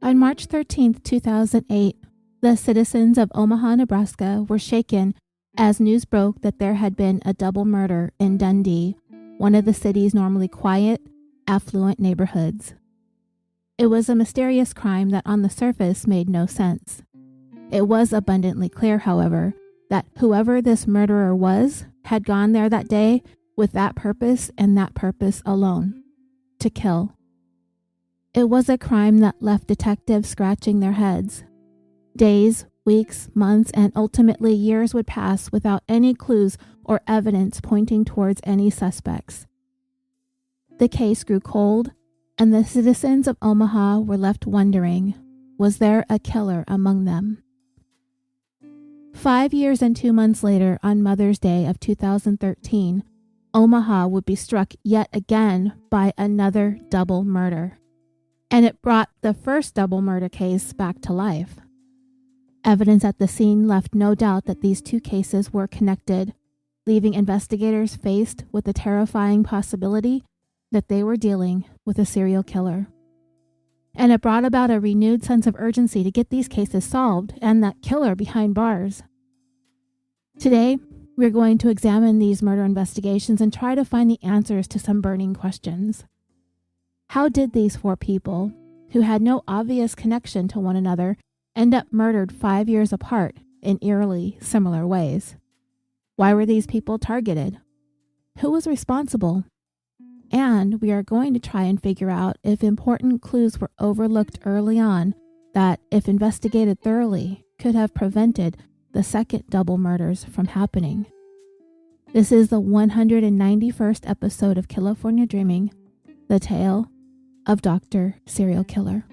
On March 13, 2008, the citizens of Omaha, Nebraska were shaken as news broke that there had been a double murder in Dundee, one of the city's normally quiet, affluent neighborhoods. It was a mysterious crime that on the surface made no sense. It was abundantly clear, however, that whoever this murderer was had gone there that day with that purpose and that purpose alone: to kill. It was a crime that left detectives scratching their heads. Days, weeks, months, and ultimately years would pass without any clues or evidence pointing towards any suspects. The case grew cold, and the citizens of Omaha were left wondering, was there a killer among them? 5 years and 2 months later, on Mother's Day of 2013, Omaha would be struck yet again by another double murder. And it brought the first double murder case back to life. Evidence at the scene left no doubt that these two cases were connected, leaving investigators faced with the terrifying possibility that they were dealing with a serial killer. And it brought about a renewed sense of urgency to get these cases solved and that killer behind bars. Today, we're going to examine these murder investigations and try to find the answers to some burning questions. How did these 4 people, who had no obvious connection to one another, end up murdered 5 years apart in eerily similar ways? Why were these people targeted? Who was responsible? And we are going to try and figure out if important clues were overlooked early on that, if investigated thoroughly, could have prevented the second double murders from happening. This is the 191st episode of Killafornia Dreaming, the tale of Dr. Serial Killer.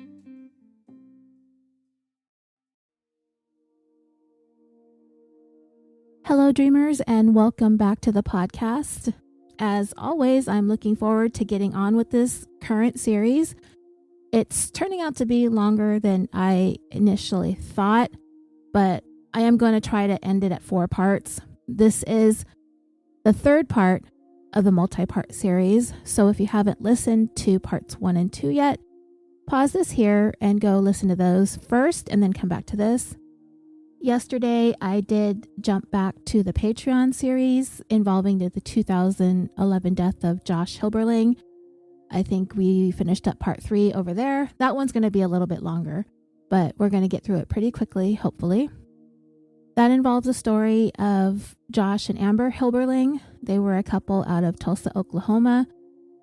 Hello, dreamers, and welcome back to the podcast. As always, I'm looking forward to getting on with this current series. It's turning out to be longer than I initially thought, but I am going to try to end it at 4 parts. This is the 3rd part of the multi-part series, so if you haven't listened to parts 1 and 2 yet, pause this here and go listen to those first and then come back to this. Yesterday, I did jump back to the Patreon series involving the 2011 death of Josh Hilberling. I think we finished up part 3 over there. That one's going to be a little bit longer, but we're going to get through it pretty quickly, hopefully. That involves a story of Josh and Amber Hilberling. They were a couple out of Tulsa, Oklahoma,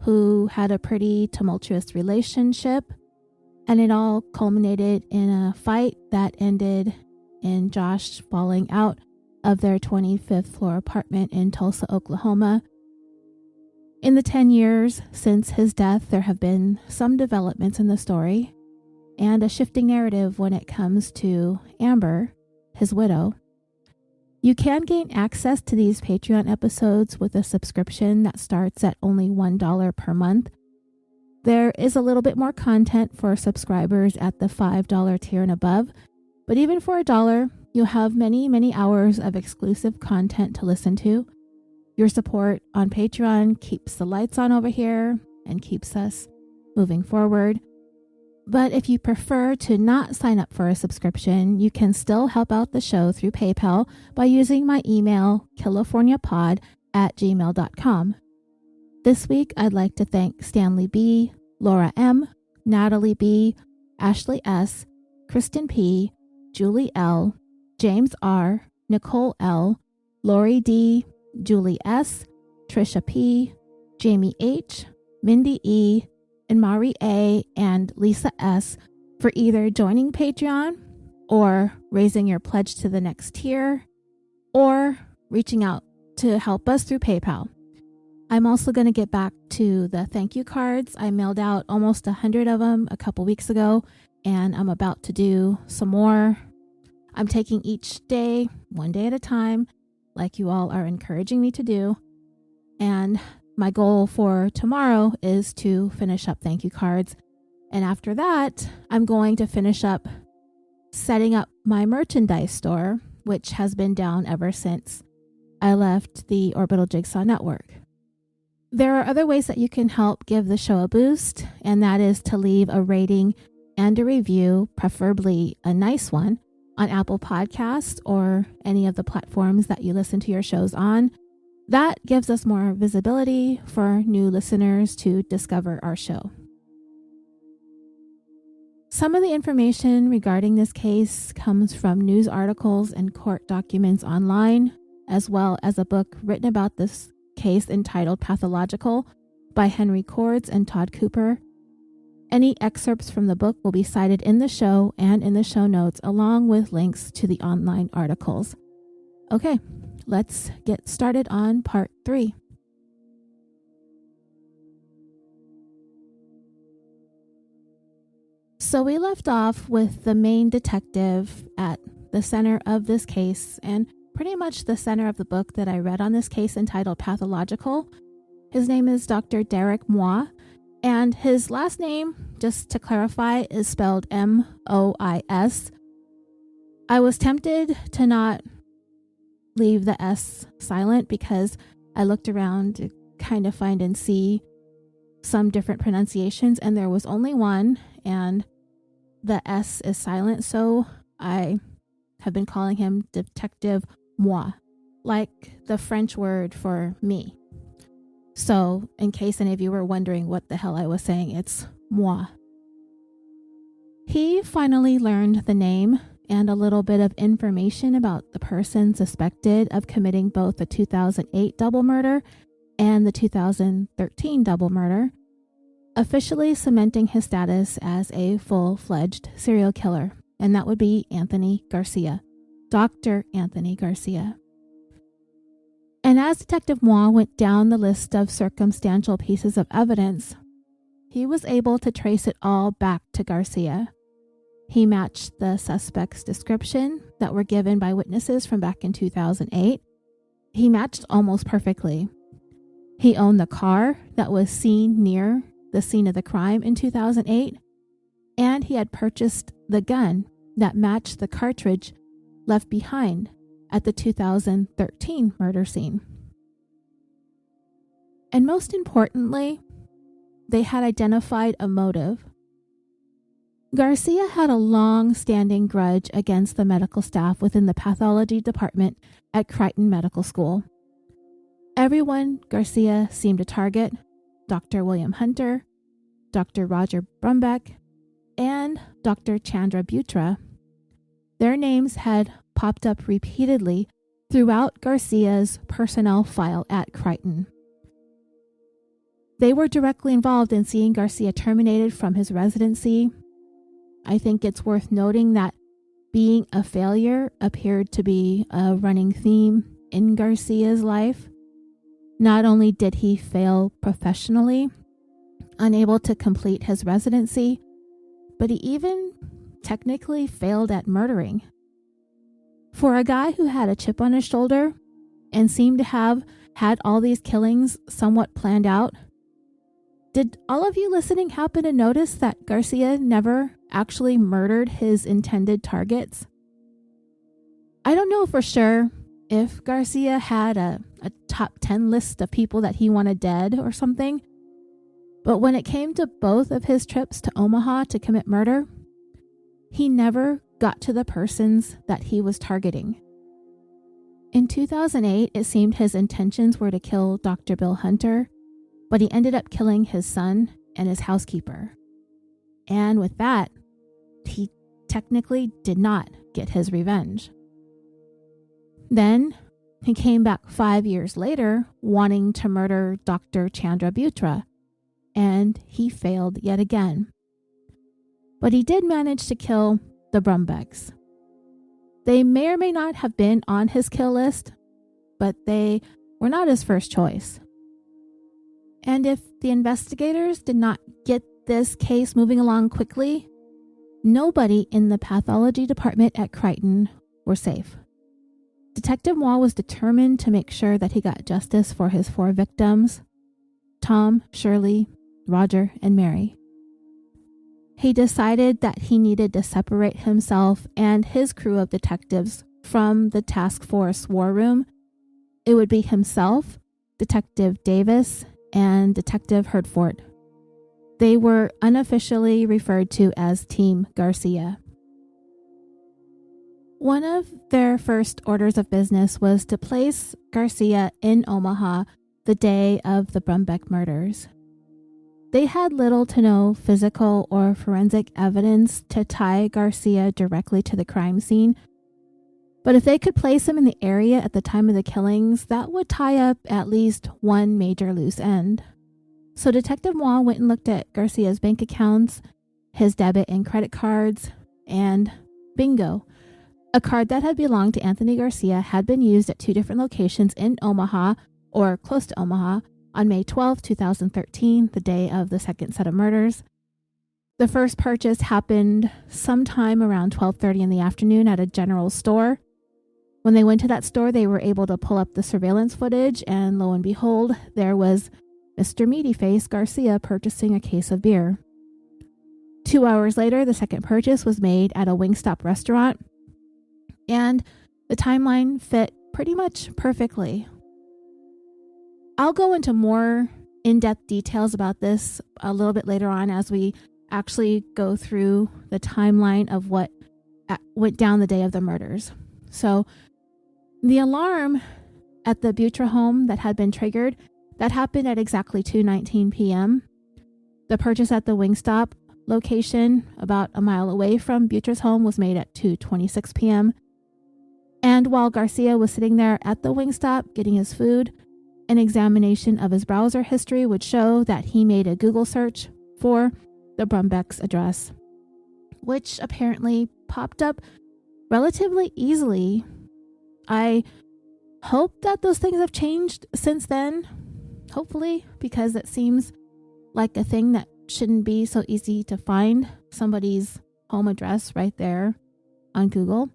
who had a pretty tumultuous relationship, and it all culminated in a fight that ended in Josh falling out of their 25th floor apartment in Tulsa, Oklahoma. In the 10 years since his death, there have been some developments in the story and a shifting narrative when it comes to Amber, his widow. You can gain access to these Patreon episodes with a subscription that starts at only $1 per month. There is a little bit more content for subscribers at the $5 tier and above, but even for $1, you'll have many, many hours of exclusive content to listen to. Your support on Patreon keeps the lights on over here and keeps us moving forward. But if you prefer to not sign up for a subscription, you can still help out the show through PayPal by using my email, killaforniapod@gmail.com. This week, I'd like to thank Stanley B., Laura M., Natalie B., Ashley S., Kristen P., Julie L., James R., Nicole L., Lori D., Julie S., Trisha P., Jamie H., Mindy E., and Mari A. and Lisa S. for either joining Patreon or raising your pledge to the next tier or reaching out to help us through PayPal. I'm also going to get back to the thank you cards. I mailed out almost 100 of them a couple weeks ago, and I'm about to do some more. I'm taking each day, one day at a time, like you all are encouraging me to do. And my goal for tomorrow is to finish up thank you cards. And after that, I'm going to finish up setting up my merchandise store, which has been down ever since I left the Orbital Jigsaw Network. There are other ways that you can help give the show a boost, and that is to leave a rating and a review, preferably a nice one, on Apple Podcasts or any of the platforms that you listen to your shows on. That gives us more visibility for new listeners to discover our show. Some of the information regarding this case comes from news articles and court documents online, as well as a book written about this case entitled Pathological by Henry Cords and Todd Cooper. Any excerpts from the book will be cited in the show and in the show notes, along with links to the online articles. Okay, let's get started on part 3. So we left off with the main detective at the center of this case, and pretty much the center of the book that I read on this case entitled Pathological. His name is Dr. Derek Moi, and his last name, just to clarify, is spelled M-O-I-S. I was tempted to not leave the S silent because I looked around to kind of find and see some different pronunciations, and there was only one, and the S is silent, so I have been calling him Detective Moi, like the French word for me. So, in case any of you were wondering what the hell I was saying, it's moi. He finally learned the name and a little bit of information about the person suspected of committing both the 2008 double murder and the 2013 double murder, officially cementing his status as a full-fledged serial killer, and that would be Anthony Garcia, Dr. Anthony Garcia. And as Detective Moi went down the list of circumstantial pieces of evidence, he was able to trace it all back to Garcia. He matched the suspect's description that were given by witnesses from back in 2008. He matched almost perfectly. He owned the car that was seen near the scene of the crime in 2008, and he had purchased the gun that matched the cartridge left behind at the 2013 murder scene. And most importantly, they had identified a motive. Garcia had a long-standing grudge against the medical staff within the pathology department at Crichton Medical School. Everyone Garcia seemed to target, Dr. William Hunter, Dr. Roger Brumbeck, and Dr. Chandra Butra, their names had popped up repeatedly throughout Garcia's personnel file at Crichton. They were directly involved in seeing Garcia terminated from his residency. I think it's worth noting that being a failure appeared to be a running theme in Garcia's life. Not only did he fail professionally, unable to complete his residency, but he even technically failed at murdering. For a guy who had a chip on his shoulder and seemed to have had all these killings somewhat planned out, did all of you listening happen to notice that Garcia never actually murdered his intended targets? I don't know for sure if Garcia had a top 10 list of people that he wanted dead or something, but when it came to both of his trips to Omaha to commit murder, he never got to the persons that he was targeting. In 2008, it seemed his intentions were to kill Dr. Bill Hunter, but he ended up killing his son and his housekeeper. And with that, he technically did not get his revenge. Then he came back 5 years later wanting to murder Dr. Chandra Butra, and he failed yet again. But he did manage to kill the Brumbecks. They may or may not have been on his kill list, but they were not his first choice. And if the investigators did not get this case moving along quickly, nobody in the pathology department at Crichton were safe. Detective Moi was determined to make sure that he got justice for his 4 victims: Tom, Shirley, Roger, and Mary. He decided that he needed to separate himself and his crew of detectives from the task force war room. It would be himself, Detective Davis, and Detective Hertford. They were unofficially referred to as Team Garcia. One of their first orders of business was to place Garcia in Omaha the day of the Brumbeck murders. They had little to no physical or forensic evidence to tie Garcia directly to the crime scene, but if they could place him in the area at the time of the killings, that would tie up at least one major loose end. So Detective Moore went and looked at Garcia's bank accounts, his debit and credit cards, and bingo. A card that had belonged to Anthony Garcia had been used at 2 different locations in Omaha, or close to Omaha, on May 12, 2013, the day of the second set of murders. The first purchase happened sometime around 12:30 in the afternoon at a general store. When they went to that store, they were able to pull up the surveillance footage, and lo and behold, there was Mr. Meatyface Garcia purchasing a case of beer. 2 hours later, the second purchase was made at a Wingstop restaurant, and the timeline fit pretty much perfectly. I'll go into more in-depth details about this a little bit later on as we actually go through the timeline of what went down the day of the murders. So the alarm at the Butra home that had been triggered, that happened at exactly 2:19 p.m. The purchase at the Wingstop location about a mile away from Butra's home was made at 2:26 p.m. And while Garcia was sitting there at the Wingstop getting his food, an examination of his browser history would show that he made a Google search for the Brumbeck's address, which apparently popped up relatively easily. I hope that those things have changed since then, hopefully, because it seems like a thing that shouldn't be so easy to find somebody's home address right there on Google.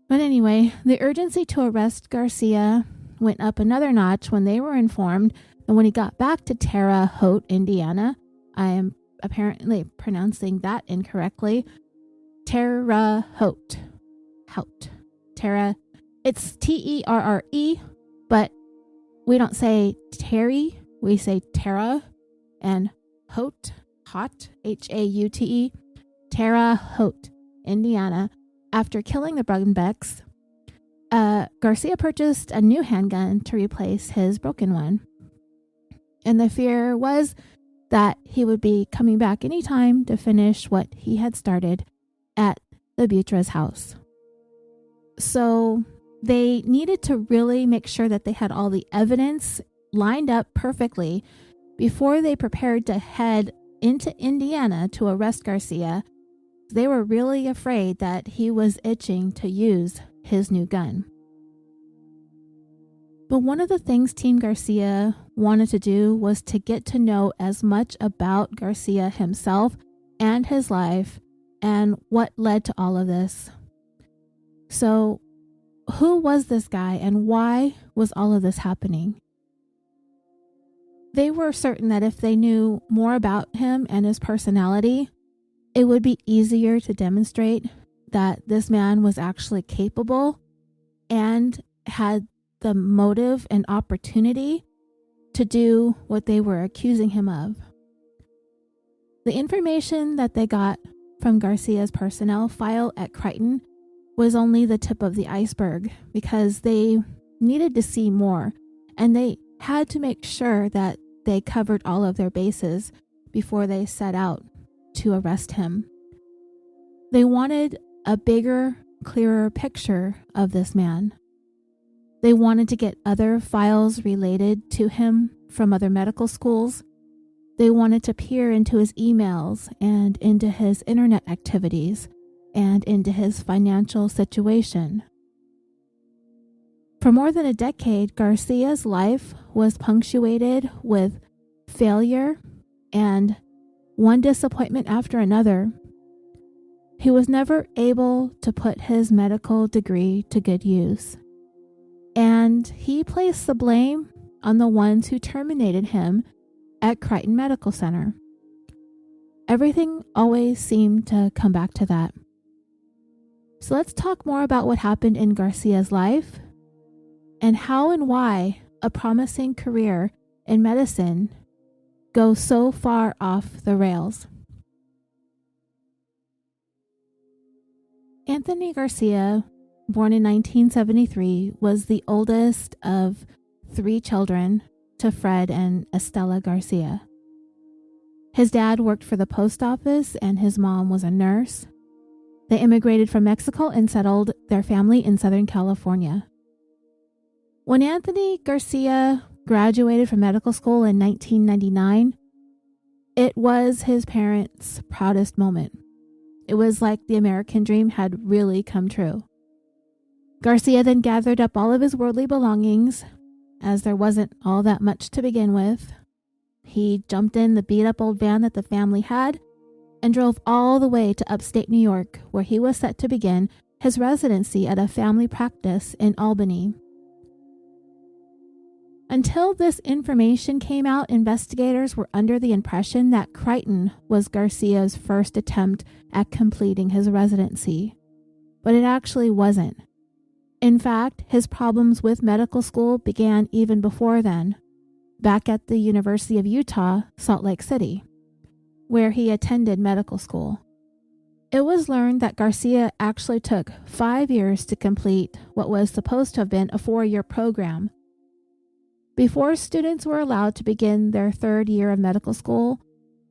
But anyway, the urgency to arrest Garcia went up another notch when they were informed that when he got back to Terre Haute, Indiana, I am apparently pronouncing that incorrectly, Terre Haute. Terre, it's Terre, but we don't say Terry, we say Terra, and Haute, Haute, Terre Haute, Indiana. After killing the Brumbecks, Garcia purchased a new handgun to replace his broken one. And the fear was that he would be coming back anytime to finish what he had started at the Butra's house. So they needed to really make sure that they had all the evidence lined up perfectly before they prepared to head into Indiana to arrest Garcia. They were really afraid that he was itching to use his new gun. But one of the things Team Garcia wanted to do was to get to know as much about Garcia himself and his life and what led to all of this. So, who was this guy and why was all of this happening? They were certain that if they knew more about him and his personality, it would be easier to demonstrate that this man was actually capable and had the motive and opportunity to do what they were accusing him of. The information that they got from Garcia's personnel file at Crichton was only the tip of the iceberg because they needed to see more, and they had to make sure that they covered all of their bases before they set out to arrest him. They wanted a bigger, clearer picture of this man. They wanted to get other files related to him from other medical schools. They wanted to peer into his emails and into his internet activities and into his financial situation. For more than a decade, Garcia's life was punctuated with failure and one disappointment after another. He was never able to put his medical degree to good use, and he placed the blame on the ones who terminated him at Crichton Medical Center. Everything always seemed to come back to that. So let's talk more about what happened in Garcia's life and how and why a promising career in medicine go so far off the rails. Anthony Garcia, born in 1973, was the oldest of 3 children to Fred and Estela Garcia. His dad worked for the post office and his mom was a nurse. They immigrated from Mexico and settled their family in Southern California. When Anthony Garcia graduated from medical school in 1999, it was his parents' proudest moment. It was like the American dream had really come true. Garcia then gathered up all of his worldly belongings, as there wasn't all that much to begin with. He jumped in the beat-up old van that the family had and drove all the way to upstate New York, where he was set to begin his residency at a family practice in Albany. Until this information came out, investigators were under the impression that Crichton was Garcia's first attempt at completing his residency, but it actually wasn't. In fact, his problems with medical school began even before then, back at the University of Utah, Salt Lake City, where he attended medical school. It was learned that Garcia actually took 5 years to complete what was supposed to have been a 4-year program. Before students were allowed to begin their 3rd year of medical school,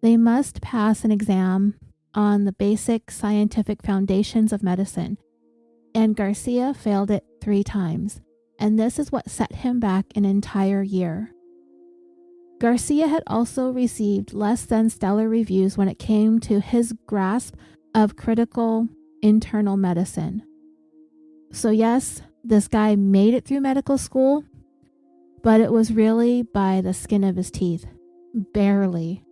they must pass an exam on the basic scientific foundations of medicine, and Garcia failed it 3 times, and this is what set him back an entire year. Garcia had also received less than stellar reviews when it came to his grasp of critical internal medicine. So yes, this guy made it through medical school, but it was really by the skin of his teeth. Barely.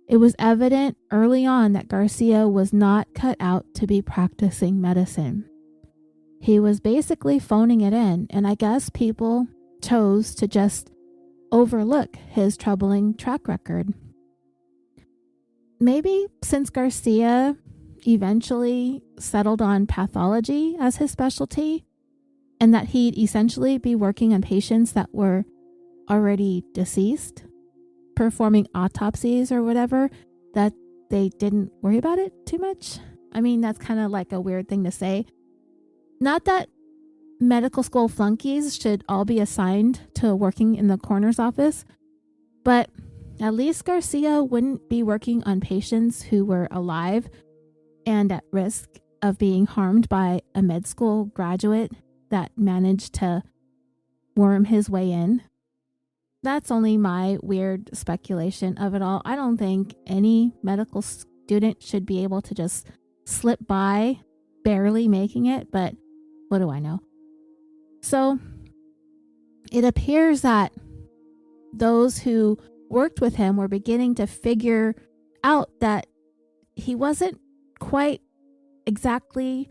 It was evident early on that Garcia was not cut out to be practicing medicine. He was basically phoning it in, and I guess people chose to just overlook his troubling track record. Maybe since Garcia eventually settled on pathology as his specialty, and that he'd essentially be working on patients that were already deceased, performing autopsies or whatever, that they didn't worry about it too much. I mean, that's kind of like a weird thing to say. Not that medical school flunkies should all be assigned to working in the coroner's office, but at least Garcia wouldn't be working on patients who were alive and at risk of being harmed by a med school graduate that managed to worm his way in. That's only my weird speculation of it all. I don't think any medical student should be able to just slip by, barely making it, but what do I know? So it appears that those who worked with him were beginning to figure out that he wasn't quite exactly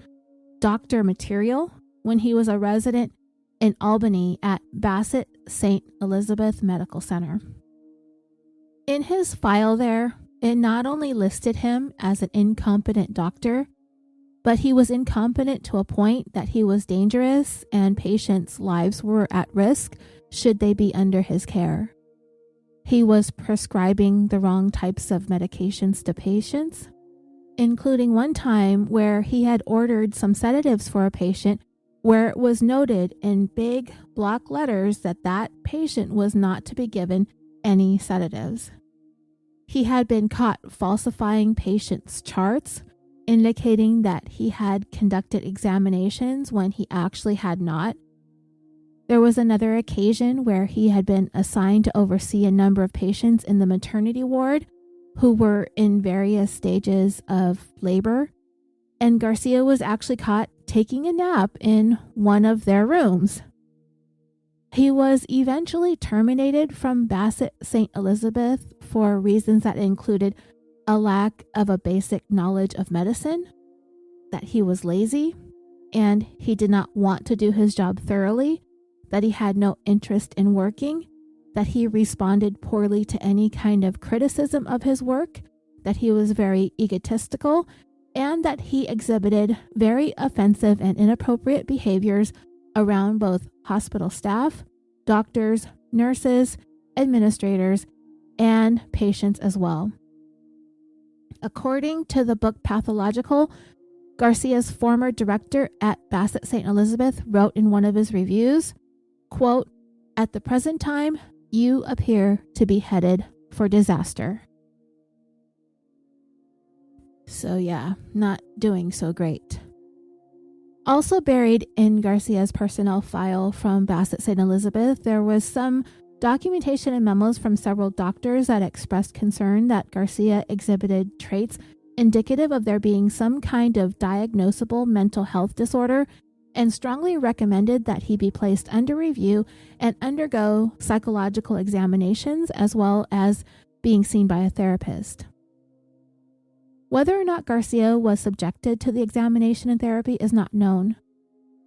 doctor material when he was a resident in Albany at Bassett St. Elizabeth Medical Center. In his file there, it not only listed him as an incompetent doctor, but he was incompetent to a point that he was dangerous and patients' lives were at risk should they be under his care. He was prescribing the wrong types of medications to patients, including one time where he had ordered some sedatives for a patient where it was noted in big block letters that that patient was not to be given any sedatives. He had been caught falsifying patients' charts, indicating that he had conducted examinations when he actually had not. There was another occasion where he had been assigned to oversee a number of patients in the maternity ward who were in various stages of labor, and Garcia was actually caught taking a nap in one of their rooms. He was eventually terminated from Bassett St. Elizabeth for reasons that included a lack of a basic knowledge of medicine, that he was lazy, and he did not want to do his job thoroughly, that he had no interest in working, that he responded poorly to any kind of criticism of his work, that he was very egotistical, and that he exhibited very offensive and inappropriate behaviors around both hospital staff, doctors, nurses, administrators, and patients as well. According to the book Pathological, Garcia's former director at Bassett St. Elizabeth wrote in one of his reviews, quote, "At the present time, you appear to be headed for disaster." So yeah, not doing so great. Also buried in Garcia's personnel file from Bassett St. Elizabeth, there was some documentation and memos from several doctors that expressed concern that Garcia exhibited traits indicative of there being some kind of diagnosable mental health disorder, and strongly recommended that he be placed under review and undergo psychological examinations as well as being seen by a therapist. Whether or not Garcia was subjected to the examination and therapy is not known,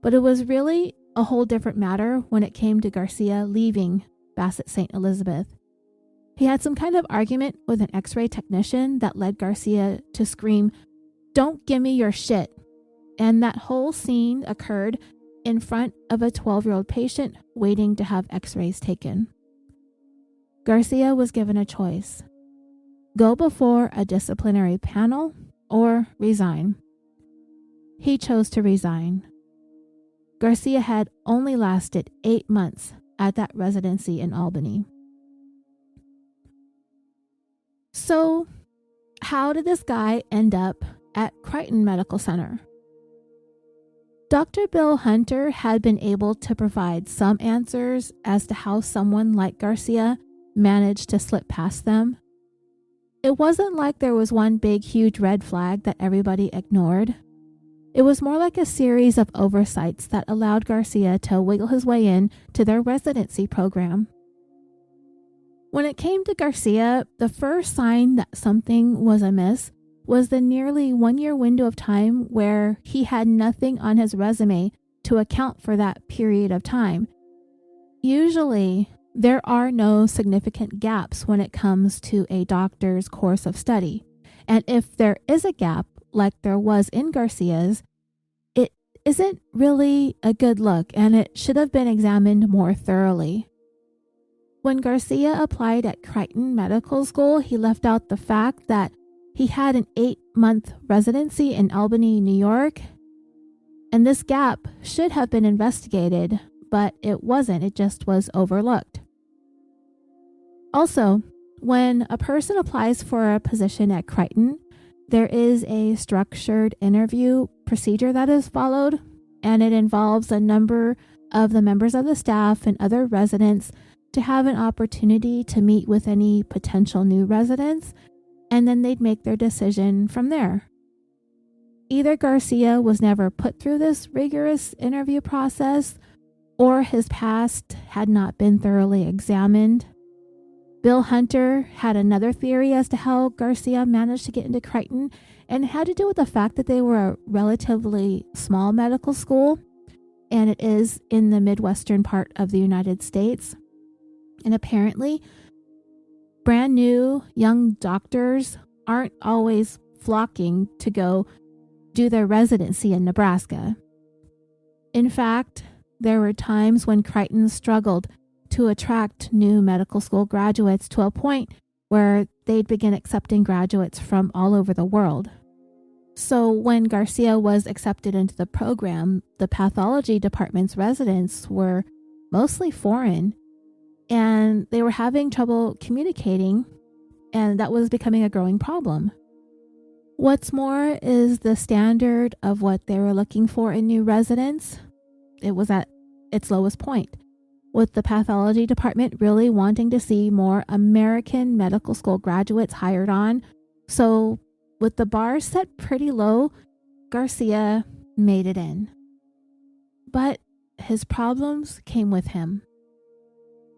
but it was really a whole different matter when it came to Garcia leaving Bassett St. Elizabeth. He had some kind of argument with an x-ray technician that led Garcia to scream, "Don't give me your shit." And that whole scene occurred in front of a 12-year-old patient waiting to have x-rays taken. Garcia was given a choice: go before a disciplinary panel or resign. He chose to resign. Garcia had only lasted 8 months at that residency in Albany. So, how did this guy end up at Crichton Medical Center? Dr. Bill Hunter had been able to provide some answers as to how someone like Garcia managed to slip past them. It wasn't like there was one big, huge red flag that everybody ignored. It was more like a series of oversights that allowed Garcia to wiggle his way in to their residency program. When it came to Garcia, the first sign that something was amiss was the nearly 1-year window of time where he had nothing on his resume to account for that period of time. Usually, there are no significant gaps when it comes to a doctor's course of study. And if there is a gap, like there was in Garcia's, it isn't really a good look, and it should have been examined more thoroughly. When Garcia applied at Crichton Medical School, he left out the fact that he had an 8-month residency in Albany, New York, and this gap should have been investigated, but it wasn't. It just was overlooked. Also, when a person applies for a position at Crichton, there is a structured interview procedure that is followed, and it involves a number of the members of the staff and other residents to have an opportunity to meet with any potential new residents, and then they'd make their decision from there. Either Garcia was never put through this rigorous interview process, or his past had not been thoroughly examined. Bill Hunter had another theory as to how Garcia managed to get into Crichton, and it had to do with the fact that they were a relatively small medical school, and it is in the Midwestern part of the United States. And apparently, brand new young doctors aren't always flocking to go do their residency in Nebraska. In fact, there were times when Crichton struggled to attract new medical school graduates to a point where they'd begin accepting graduates from all over the world. So when Garcia was accepted into the program, the pathology department's residents were mostly foreign, and they were having trouble communicating, and that was becoming a growing problem. What's more is the standard of what they were looking for in new residents. It was at its lowest point, with the pathology department really wanting to see more American medical school graduates hired on. So with the bar set pretty low, Garcia made it in. But his problems came with him.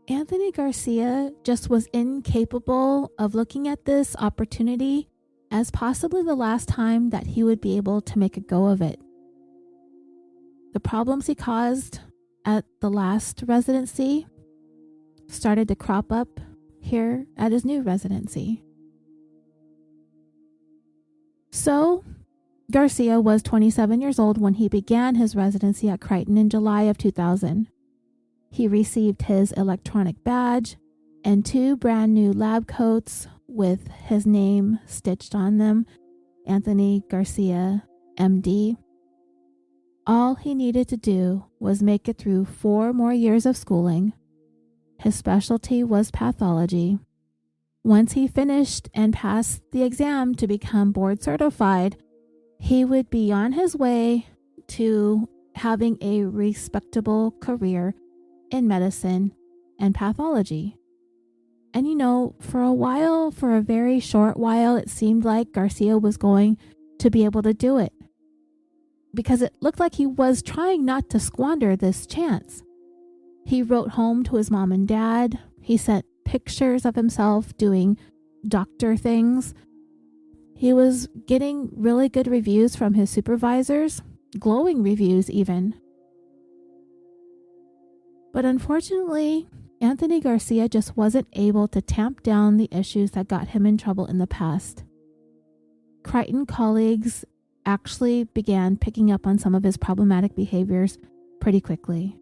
Anthony Garcia just was incapable of looking at this opportunity as possibly the last time that he would be able to make a go of it. The problems he caused at the last residency started to crop up here at his new residency. So, Garcia was 27 years old when he began his residency at Crichton in July of 2000. He received his electronic badge, and 2 brand new lab coats with his name stitched on them, Anthony Garcia, MD. All he needed to do was make it through 4 more years of schooling. His specialty was pathology. Once he finished and passed the exam to become board certified, he would be on his way to having a respectable career in medicine and pathology. And for a very short while, it seemed like Garcia was going to be able to do it, because it looked like he was trying not to squander this chance. He wrote home to his mom and dad. He sent pictures of himself doing doctor things. He was getting really good reviews from his supervisors, glowing reviews even. But unfortunately, Anthony Garcia just wasn't able to tamp down the issues that got him in trouble in the past. Crichton colleagues actually began picking up on some of his problematic behaviors pretty quickly.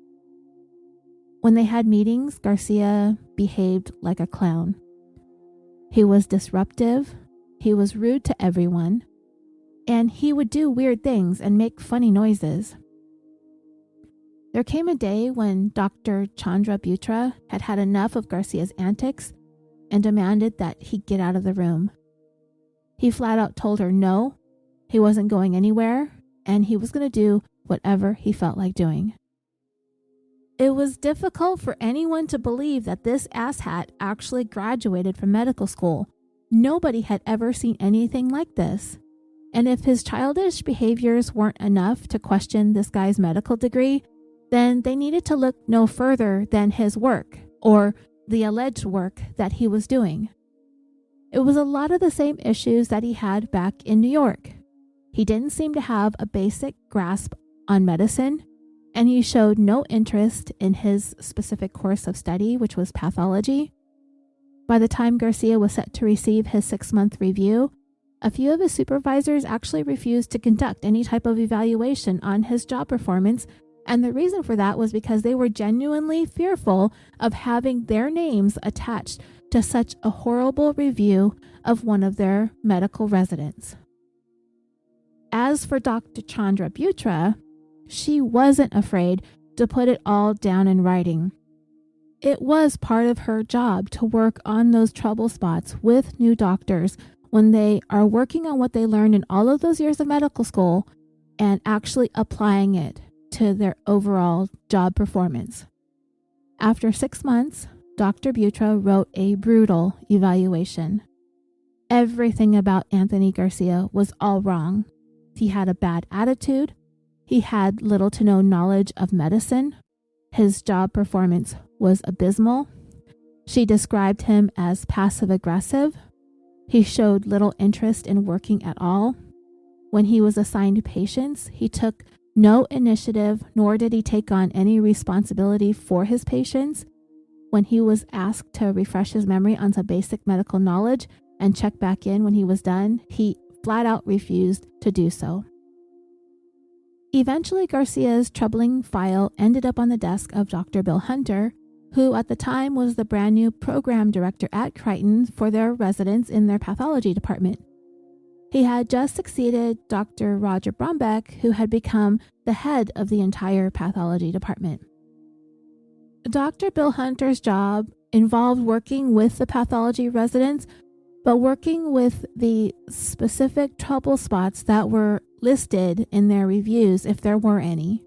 When they had meetings, Garcia behaved like a clown. He was disruptive, he was rude to everyone, and he would do weird things and make funny noises. There came a day when Dr. Chandra Butra had had enough of Garcia's antics and demanded that he get out of the room. He flat out told her no, he wasn't going anywhere, and he was going to do whatever he felt like doing. It was difficult for anyone to believe that this asshat actually graduated from medical school. Nobody had ever seen anything like this. And if his childish behaviors weren't enough to question this guy's medical degree, then they needed to look no further than his work, or the alleged work that he was doing. It was a lot of the same issues that he had back in New York. He didn't seem to have a basic grasp on medicine, and he showed no interest in his specific course of study, which was pathology. By the time Garcia was set to receive his 6-month review, a few of his supervisors actually refused to conduct any type of evaluation on his job performance, and the reason for that was because they were genuinely fearful of having their names attached to such a horrible review of one of their medical residents. As for Dr. Chandra Butra, she wasn't afraid to put it all down in writing. It was part of her job to work on those trouble spots with new doctors when they are working on what they learned in all of those years of medical school and actually applying it to their overall job performance. After 6 months, Dr. Butra wrote a brutal evaluation. Everything about Anthony Garcia was all wrong. He had a bad attitude. He had little to no knowledge of medicine. His job performance was abysmal. She described him as passive-aggressive. He showed little interest in working at all. When he was assigned patients, he took no initiative, nor did he take on any responsibility for his patients. When he was asked to refresh his memory on some basic medical knowledge and check back in when he was done, he flat out refused to do so. Eventually, Garcia's troubling file ended up on the desk of Dr. Bill Hunter, who at the time was the brand new program director at Crichton for their residents in their pathology department. He had just succeeded Dr. Roger Brombeck, who had become the head of the entire pathology department. Dr. Bill Hunter's job involved working with the pathology residents, but working with the specific trouble spots that were listed in their reviews, if there were any.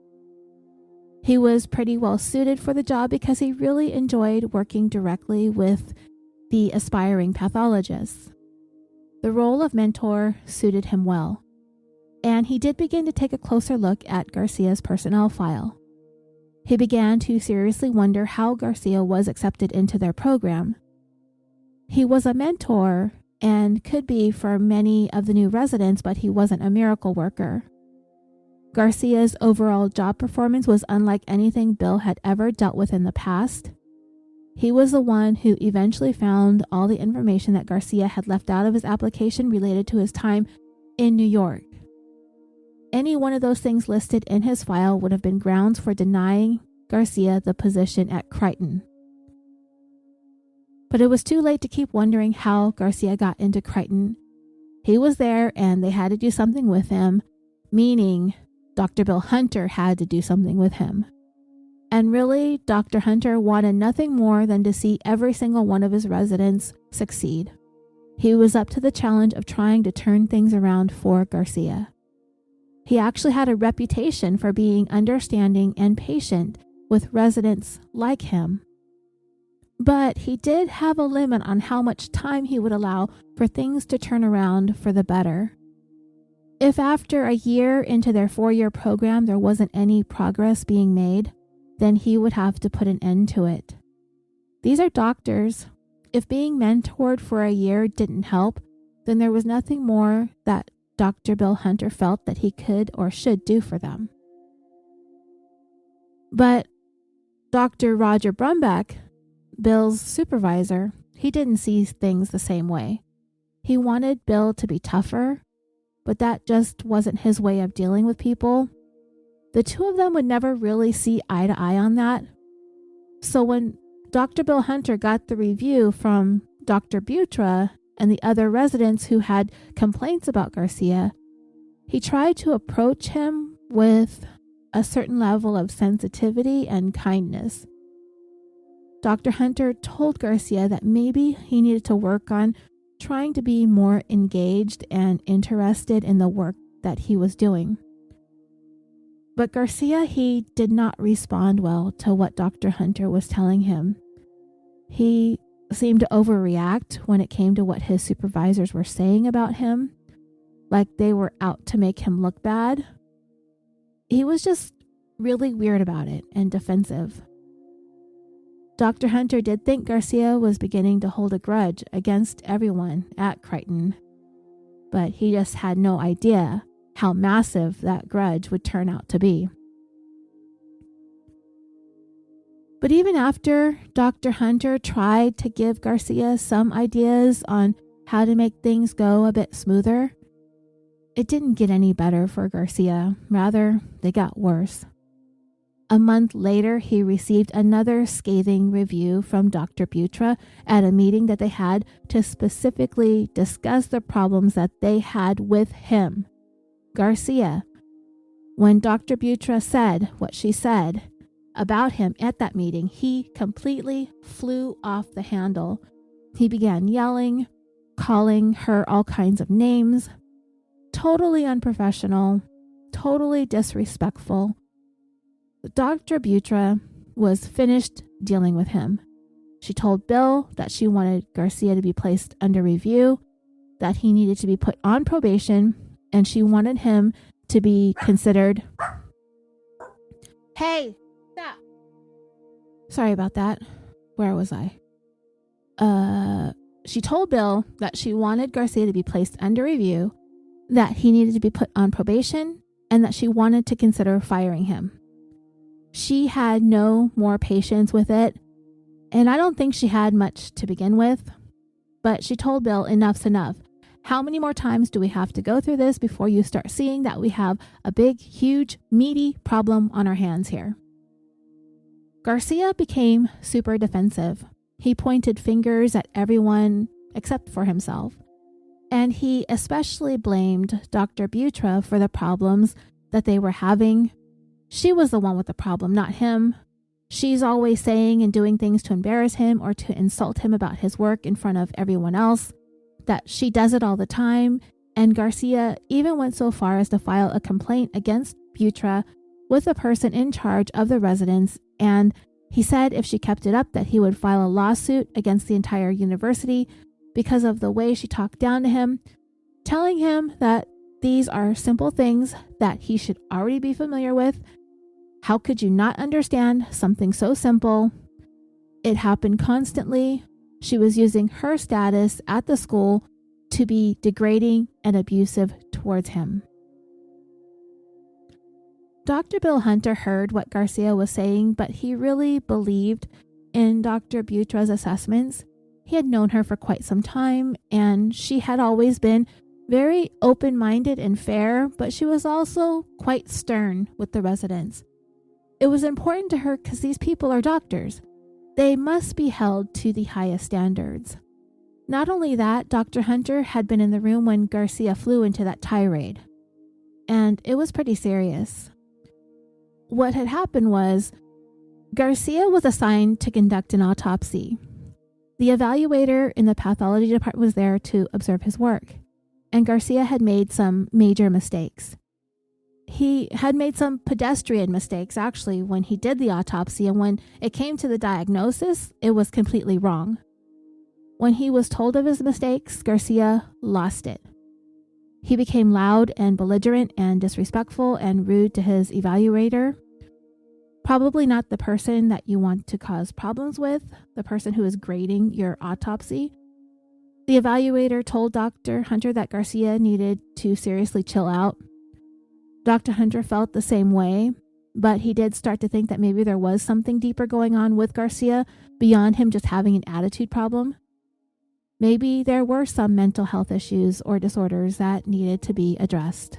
He was pretty well suited for the job because he really enjoyed working directly with the aspiring pathologists. The role of mentor suited him well, and he did begin to take a closer look at Garcia's personnel file. He began to seriously wonder how Garcia was accepted into their program. He was a mentor and could be for many of the new residents, but he wasn't a miracle worker. Garcia's overall job performance was unlike anything Bill had ever dealt with in the past. He was the one who eventually found all the information that Garcia had left out of his application related to his time in New York. Any one of those things listed in his file would have been grounds for denying Garcia the position at Crichton. But it was too late to keep wondering how Garcia got into Crichton. He was there and they had to do something with him, meaning Dr. Bill Hunter had to do something with him. And really, Dr. Hunter wanted nothing more than to see every single one of his residents succeed. He was up to the challenge of trying to turn things around for Garcia. He actually had a reputation for being understanding and patient with residents like him. But he did have a limit on how much time he would allow for things to turn around for the better. If after a year into their 4-year program there wasn't any progress being made, then he would have to put an end to it. These are doctors. If being mentored for a year didn't help, then there was nothing more that Dr. Bill Hunter felt that he could or should do for them. But Dr. Roger Brumback, Bill's supervisor, he didn't see things the same way. He wanted Bill to be tougher, but that just wasn't his way of dealing with people. The two of them would never really see eye to eye on that. So when Dr. Bill Hunter got the review from Dr. Butra and the other residents who had complaints about Garcia, he tried to approach him with a certain level of sensitivity and kindness. Dr. Hunter told Garcia that maybe he needed to work on trying to be more engaged and interested in the work that he was doing. But Garcia, he did not respond well to what Dr. Hunter was telling him. He seemed to overreact when it came to what his supervisors were saying about him, like they were out to make him look bad. He was just really weird about it and defensive. Dr. Hunter did think Garcia was beginning to hold a grudge against everyone at Crichton, but he just had no idea how massive that grudge would turn out to be. But even after Dr. Hunter tried to give Garcia some ideas on how to make things go a bit smoother, it didn't get any better for Garcia. Rather, they got worse. A month later, he received another scathing review from Dr. Butra at a meeting that they had to specifically discuss the problems that they had with him, Garcia. When Dr. Butra said what she said about him at that meeting, he completely flew off the handle. He began yelling, calling her all kinds of names, totally unprofessional, totally disrespectful. Dr. Butra was finished dealing with him. She told Bill that she wanted Garcia to be placed under review, that he needed to be put on probation, and she wanted him to be considered... Hey, stop. Sorry about that. Where was I? She told Bill that she wanted Garcia to be placed under review, that he needed to be put on probation, and that she wanted to consider firing him. She had no more patience with it, and I don't think she had much to begin with, but she told Bill enough's enough. How many more times do we have to go through this before you start seeing that we have a big, huge, meaty problem on our hands here? Garcia became super defensive. He pointed fingers at everyone except for himself. And he especially blamed Dr. Butra for the problems that they were having. She was the one with the problem, not him. She's always saying and doing things to embarrass him or to insult him about his work in front of everyone else, that she does it all the time. And Garcia even went so far as to file a complaint against Butra with the person in charge of the residence, and he said if she kept it up that he would file a lawsuit against the entire university because of the way she talked down to him, telling him that these are simple things that he should already be familiar with. How could you not understand something so simple? It happened constantly. She was using her status at the school to be degrading and abusive towards him. Dr. Bill Hunter heard what Garcia was saying, but he really believed in Dr. Butra's assessments. He had known her for quite some time, and she had always been very open-minded and fair, but she was also quite stern with the residents. It was important to her because these people are doctors. they must be held to the highest standards. Not only that, Dr. Hunter had been in the room when Garcia flew into that tirade, and it was pretty serious. What had happened was Garcia was assigned to conduct an autopsy. The evaluator in the pathology department was there to observe his work, and Garcia had made some major mistakes. He had made some pedestrian mistakes, actually, when he did the autopsy, and when it came to the diagnosis, it was completely wrong. When he was told of his mistakes, Garcia lost it. He became loud and belligerent and disrespectful and rude to his evaluator. Probably not the person that you want to cause problems with, the person who is grading your autopsy. The evaluator told Dr. Hunter that Garcia needed to seriously chill out. Dr. Hunter felt the same way, but he did start to think that maybe there was something deeper going on with Garcia beyond him just having an attitude problem. Maybe there were some mental health issues or disorders that needed to be addressed.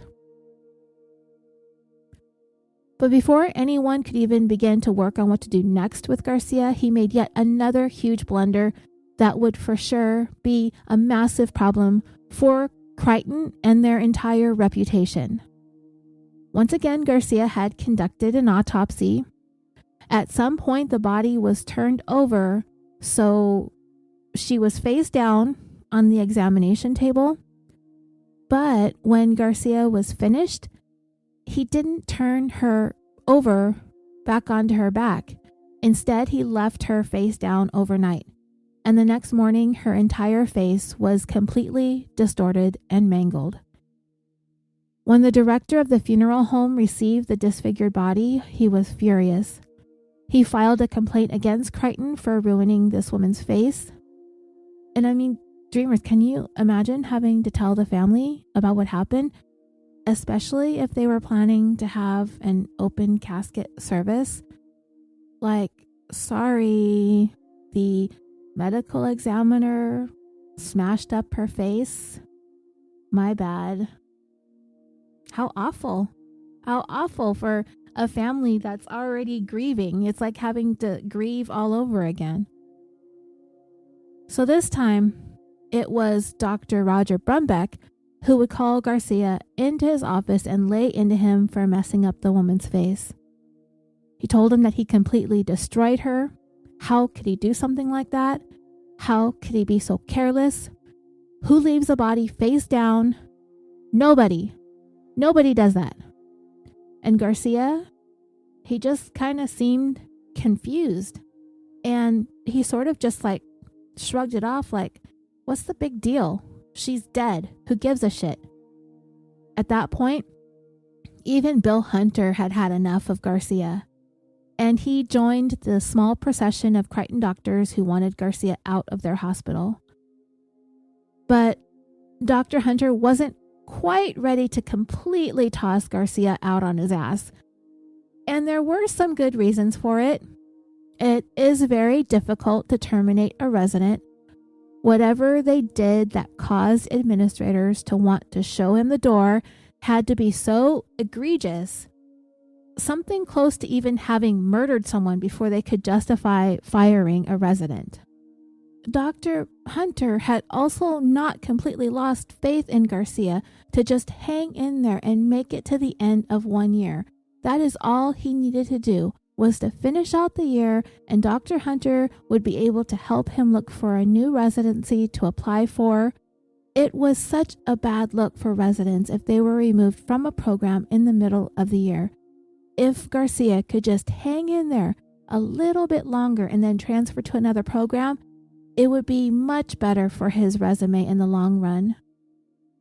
But before anyone could even begin to work on what to do next with Garcia, he made yet another huge blunder that would for sure be a massive problem for Crichton and their entire reputation. Once again, Garcia had conducted an autopsy. At some point, the body was turned over, so she was face down on the examination table. But when Garcia was finished, he didn't turn her over back onto her back. Instead, he left her face down overnight. And the next morning, her entire face was completely distorted and mangled. When the director of the funeral home received the disfigured body, he was furious. He filed a complaint against Crichton for ruining this woman's face. And I mean, dreamers, can you imagine having to tell the family about what happened? Especially if they were planning to have an open casket service. Like, sorry, the medical examiner smashed up her face. My bad. How awful. How awful for a family that's already grieving. It's like having to grieve all over again. So this time, it was Dr. Roger Brumbeck who would call Garcia into his office and lay into him for messing up the woman's face. He told him that he completely destroyed her. How could he do something like that? How could he be so careless? Who leaves a body face down? Nobody. Nobody does that. And Garcia, he just kind of seemed confused. And he sort of just like shrugged it off like, what's the big deal? She's dead. Who gives a shit? At that point, even Bill Hunter had had enough of Garcia. And he joined the small procession of Crichton doctors who wanted Garcia out of their hospital. But Dr. Hunter wasn't quite ready to completely toss Garcia out on his ass. And there were some good reasons for it. It is very difficult to terminate a resident. Whatever they did that caused administrators to want to show him the door had to be so egregious, something close to even having murdered someone before they could justify firing a resident. Dr. Hunter had also not completely lost faith in Garcia to just hang in there and make it to the end of 1 year. That is all he needed to do, was to finish out the year, and Dr. Hunter would be able to help him look for a new residency to apply for. It was such a bad look for residents if they were removed from a program in the middle of the year. If Garcia could just hang in there a little bit longer and then transfer to another program, it would be much better for his resume in the long run.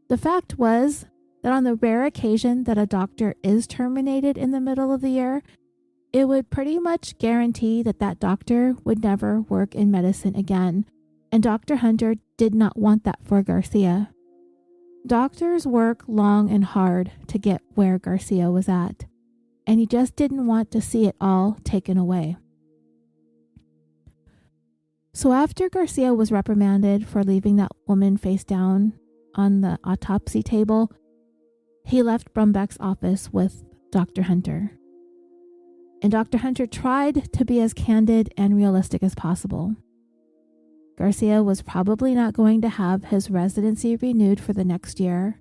The fact was that on the rare occasion that a doctor is terminated in the middle of the year, it would pretty much guarantee that that doctor would never work in medicine again, and Dr. Hunter did not want that for Garcia. Doctors work long and hard to get where Garcia was at, and he just didn't want to see it all taken away. So after Garcia was reprimanded for leaving that woman face down on the autopsy table, he left Brumbeck's office with Dr. Hunter. and Dr. Hunter tried to be as candid and realistic as possible. Garcia was probably not going to have his residency renewed for the next year,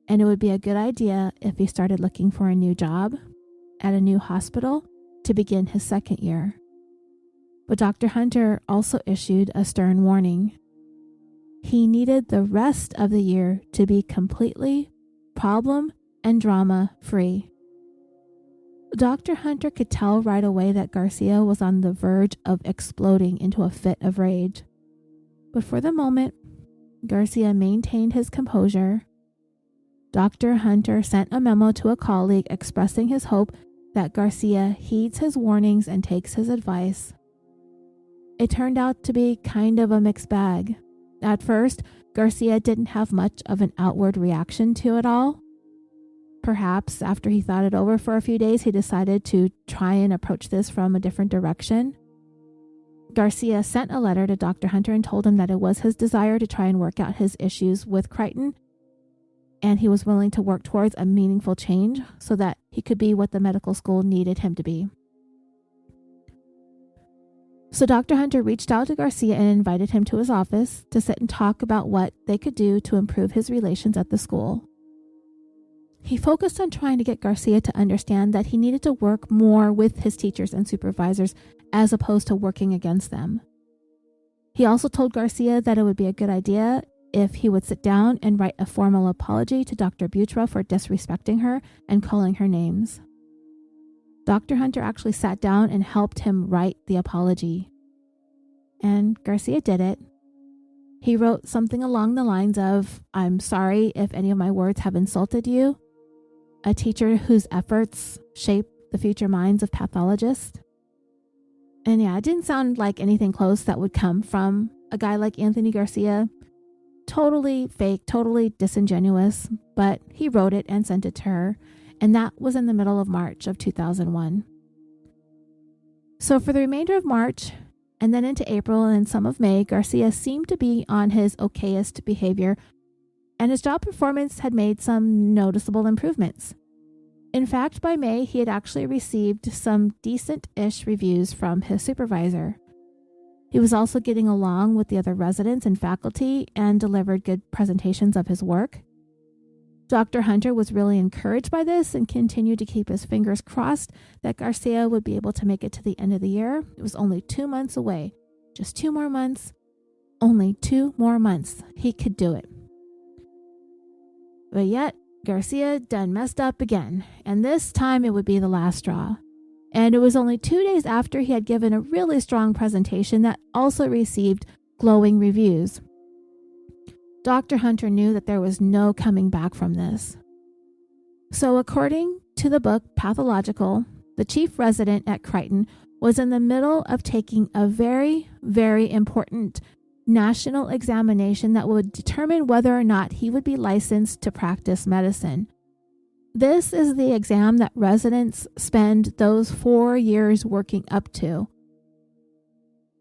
and it would be a good idea if he started looking for a new job at a new hospital to begin his second year. But Dr. Hunter also issued a stern warning. He needed the rest of the year to be completely problem and drama free. Dr. Hunter could tell right away that Garcia was on the verge of exploding into a fit of rage. But for the moment, Garcia maintained his composure. Dr. Hunter sent a memo to a colleague expressing his hope that Garcia heeds his warnings and takes his advice. It turned out to be kind of a mixed bag. At first, Garcia didn't have much of an outward reaction to it all. Perhaps after he thought it over for a few days, he decided to try and approach this from a different direction. Garcia sent a letter to Dr. Hunter and told him that it was his desire to try and work out his issues with Crichton, and he was willing to work towards a meaningful change so that he could be what the medical school needed him to be. So Dr. Hunter reached out to Garcia and invited him to his office to sit and talk about what they could do to improve his relations at the school. He focused on trying to get Garcia to understand that he needed to work more with his teachers and supervisors as opposed to working against them. He also told Garcia that it would be a good idea if he would sit down and write a formal apology to Dr. Butra for disrespecting her and calling her names. Dr. Hunter actually sat down and helped him write the apology. And Garcia did it. He wrote something along the lines of, "I'm sorry if any of my words have insulted you. A teacher whose efforts shape the future minds of pathologists." And yeah, it didn't sound like anything close that would come from a guy like Anthony Garcia. Totally fake, totally disingenuous, but he wrote it and sent it to her. And that was in the middle of March of 2001. So for the remainder of March, and then into April and some of May, Garcia seemed to be on his okayest behavior, and his job performance had made some noticeable improvements. In fact, by May, he had actually received some decent-ish reviews from his supervisor. He was also getting along with the other residents and faculty and delivered good presentations of his work. Dr. Hunter was really encouraged by this and continued to keep his fingers crossed that Garcia would be able to make it to the end of the year. It was only 2 months away. Just 2 more months. Only 2 more months. He could do it. But yet, Garcia done messed up again, and this time it would be the last straw. And it was only 2 days after he had given a really strong presentation that also received glowing reviews. Dr. Hunter knew that there was no coming back from this. So according to the book Pathological, the chief resident at Crichton was in the middle of taking a very, very important national examination that would determine whether or not he would be licensed to practice medicine. This is the exam that residents spend those 4 years working up to.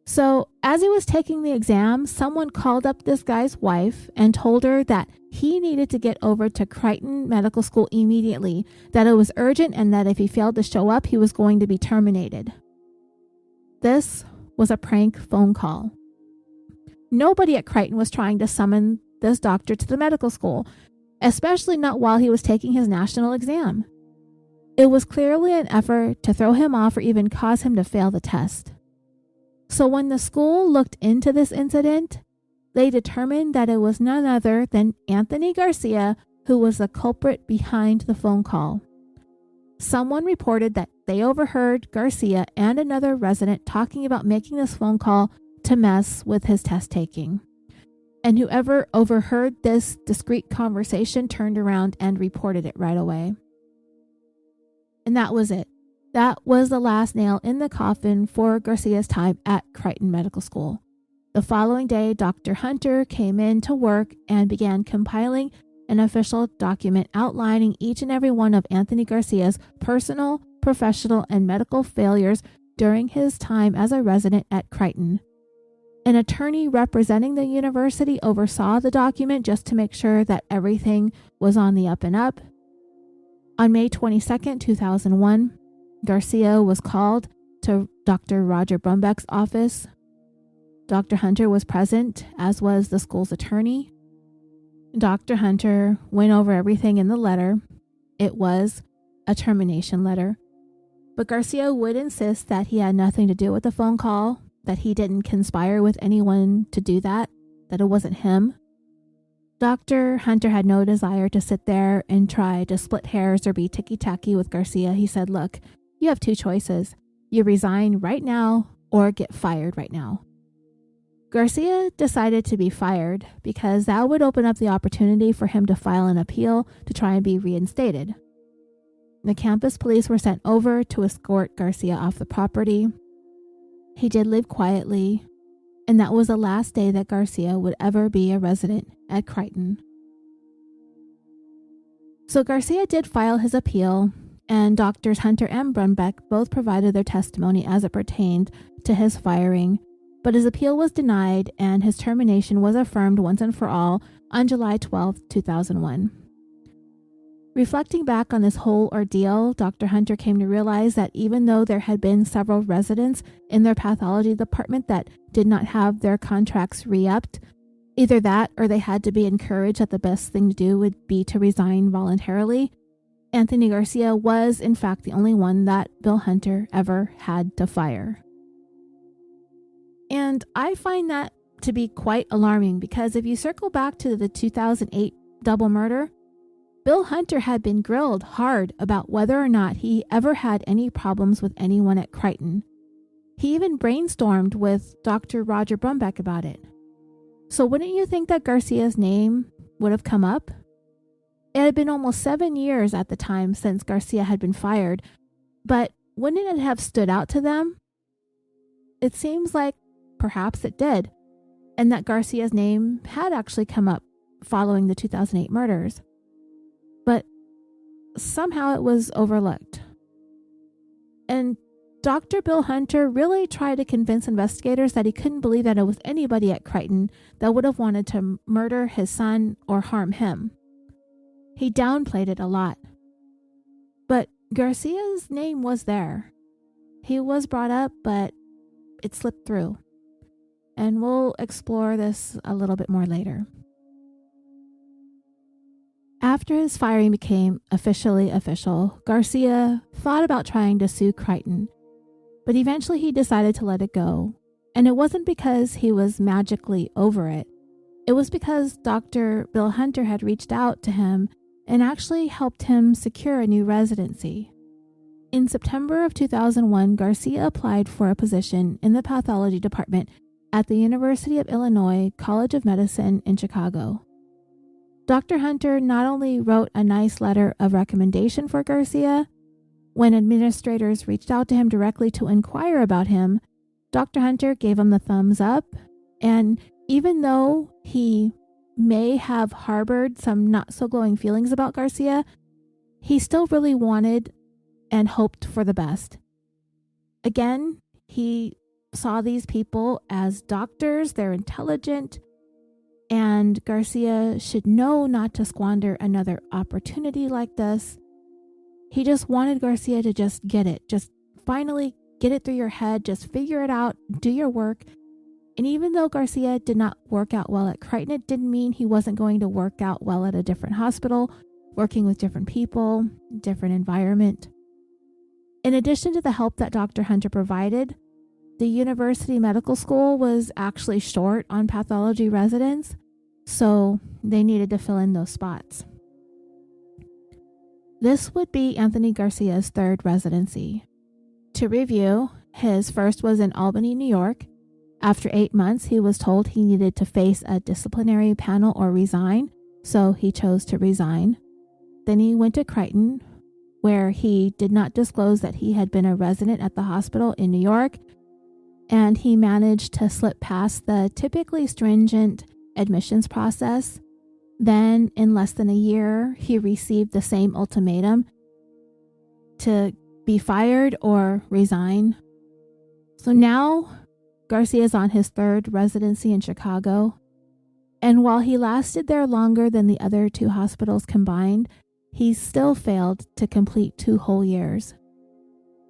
So as he was taking the exam, someone called up this guy's wife and told her that he needed to get over to Crichton Medical School immediately, that it was urgent, and that if he failed to show up, he was going to be terminated. This was a prank phone call. Nobody at Crichton was trying to summon this doctor to the medical school, especially not while he was taking his national exam. It was clearly an effort to throw him off or even cause him to fail the test. So when the school looked into this incident, they determined that it was none other than Anthony Garcia who was the culprit behind the phone call. Someone reported that they overheard Garcia and another resident talking about making this phone call to mess with his test taking. And whoever overheard this discreet conversation turned around and reported it right away. And that was it. That was the last nail in the coffin for Garcia's time at Crichton Medical School. The following day, Dr. Hunter came in to work and began compiling an official document outlining each and every one of Anthony Garcia's personal, professional, and medical failures during his time as a resident at Crichton. An attorney representing the university oversaw the document just to make sure that everything was on the up and up. On May 22, 2001, Garcia was called to Dr. Roger Brumbeck's office. Dr. Hunter was present, as was the school's attorney. Dr. Hunter went over everything in the letter. It was a termination letter. But Garcia would insist that he had nothing to do with the phone call, that he didn't conspire with anyone to do that it wasn't him. Dr. Hunter had no desire to sit there and try to split hairs or be ticky-tacky with Garcia. He said, look, you have two choices. You resign right now or get fired right now. Garcia decided to be fired because that would open up the opportunity for him to file an appeal to try and be reinstated. The campus police were sent over to escort Garcia off the property. He did leave quietly, and that was the last day that Garcia would ever be a resident at Crichton. So Garcia did file his appeal, and Doctors Hunter and Brumbeck both provided their testimony as it pertained to his firing, but his appeal was denied and his termination was affirmed once and for all on July 12, 2001. Reflecting back on this whole ordeal, Dr. Hunter came to realize that even though there had been several residents in their pathology department that did not have their contracts re-upped, either that or they had to be encouraged that the best thing to do would be to resign voluntarily, Anthony Garcia was in fact the only one that Bill Hunter ever had to fire. And I find that to be quite alarming because if you circle back to the 2008 double murder, Bill Hunter had been grilled hard about whether or not he ever had any problems with anyone at Crichton. He even brainstormed with Dr. Roger Brumbeck about it. So wouldn't you think that Garcia's name would have come up? It had been almost 7 years at the time since Garcia had been fired, but wouldn't it have stood out to them? It seems like perhaps it did, and that Garcia's name had actually come up following the 2008 murders. But somehow it was overlooked. And Dr. Bill Hunter really tried to convince investigators that he couldn't believe that it was anybody at Crichton that would have wanted to murder his son or harm him. He downplayed it a lot. But Garcia's name was there. He was brought up, but it slipped through. And we'll explore this a little bit more later. After his firing became officially official, Garcia thought about trying to sue Crichton, but eventually he decided to let it go. And it wasn't because he was magically over it. It was because Dr. Bill Hunter had reached out to him and actually helped him secure a new residency. In September of 2001, Garcia applied for a position in the pathology department at the University of Illinois College of Medicine in Chicago. Dr. Hunter not only wrote a nice letter of recommendation for Garcia, when administrators reached out to him directly to inquire about him, Dr. Hunter gave him the thumbs up, and even though he may have harbored some not-so-glowing feelings about Garcia, he still really wanted and hoped for the best. Again, he saw these people as doctors, they're intelligent, and Garcia should know not to squander another opportunity like this. He just wanted Garcia to just get it. Just finally get it through your head. Just figure it out. Do your work. And even though Garcia did not work out well at Crichton, it didn't mean he wasn't going to work out well at a different hospital, working with different people, different environment. In addition to the help that Dr. Hunter provided, the University Medical School was actually short on pathology residents, so they needed to fill in those spots. This would be Anthony Garcia's third residency. To review, his first was in Albany, New York. After 8 months, he was told he needed to face a disciplinary panel or resign, so he chose to resign. Then he went to Crichton, where he did not disclose that he had been a resident at the hospital in New York, and he managed to slip past the typically stringent admissions process. Then, in less than a year, he received the same ultimatum to be fired or resign. So now, Garcia is on his third residency in Chicago, and while he lasted there longer than the other two hospitals combined, he still failed to complete 2 whole years.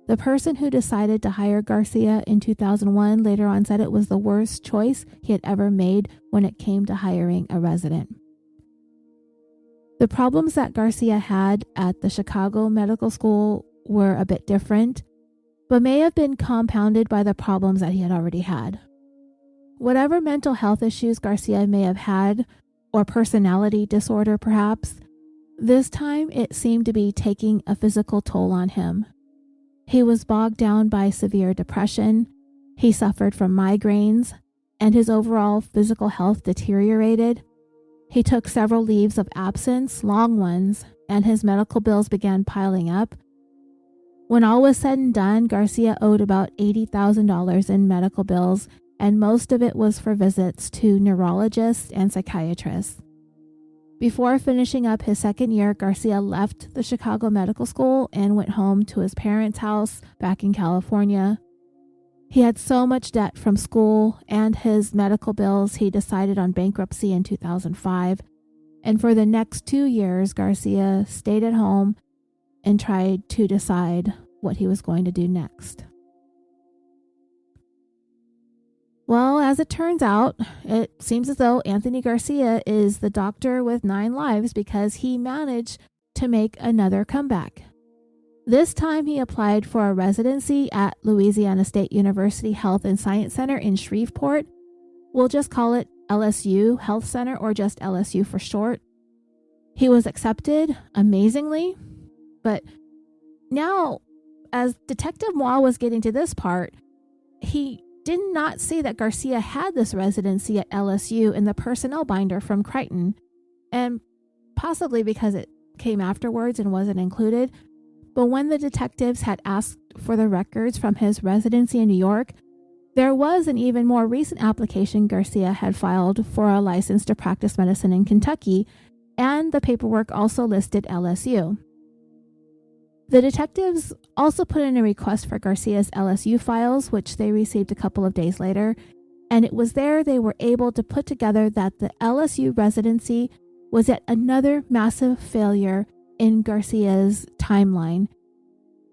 The person who decided to hire Garcia in 2001 later on said it was the worst choice he had ever made when it came to hiring a resident. The problems that Garcia had at the Chicago Medical School were a bit different, but may have been compounded by the problems that he had already had. Whatever mental health issues Garcia may have had, or personality disorder perhaps, this time it seemed to be taking a physical toll on him. He was bogged down by severe depression, he suffered from migraines, and his overall physical health deteriorated. He took several leaves of absence, long ones, and his medical bills began piling up. When all was said and done, Garcia owed about $80,000 in medical bills, and most of it was for visits to neurologists and psychiatrists. Before finishing up his second year, Garcia left the Chicago Medical School and went home to his parents' house back in California. He had so much debt from school and his medical bills, he decided on bankruptcy in 2005. And for the next 2 years, Garcia stayed at home and tried to decide what he was going to do next. Well, as it turns out, it seems as though Anthony Garcia is the doctor with 9 lives because he managed to make another comeback. This time he applied for a residency at Louisiana State University Health and Science Center in Shreveport. We'll just call it LSU Health Center, or just LSU for short. He was accepted, amazingly, but now, as Detective Moa was getting to this part, he did not see that Garcia had this residency at LSU in the personnel binder from Crichton, and possibly because it came afterwards and wasn't included. But when the detectives had asked for the records from his residency in New York, there was an even more recent application Garcia had filed for a license to practice medicine in Kentucky, and the paperwork also listed LSU. The detectives also put in a request for Garcia's LSU files, which they received a couple of days later, and it was there they were able to put together that the LSU residency was yet another massive failure in Garcia's timeline.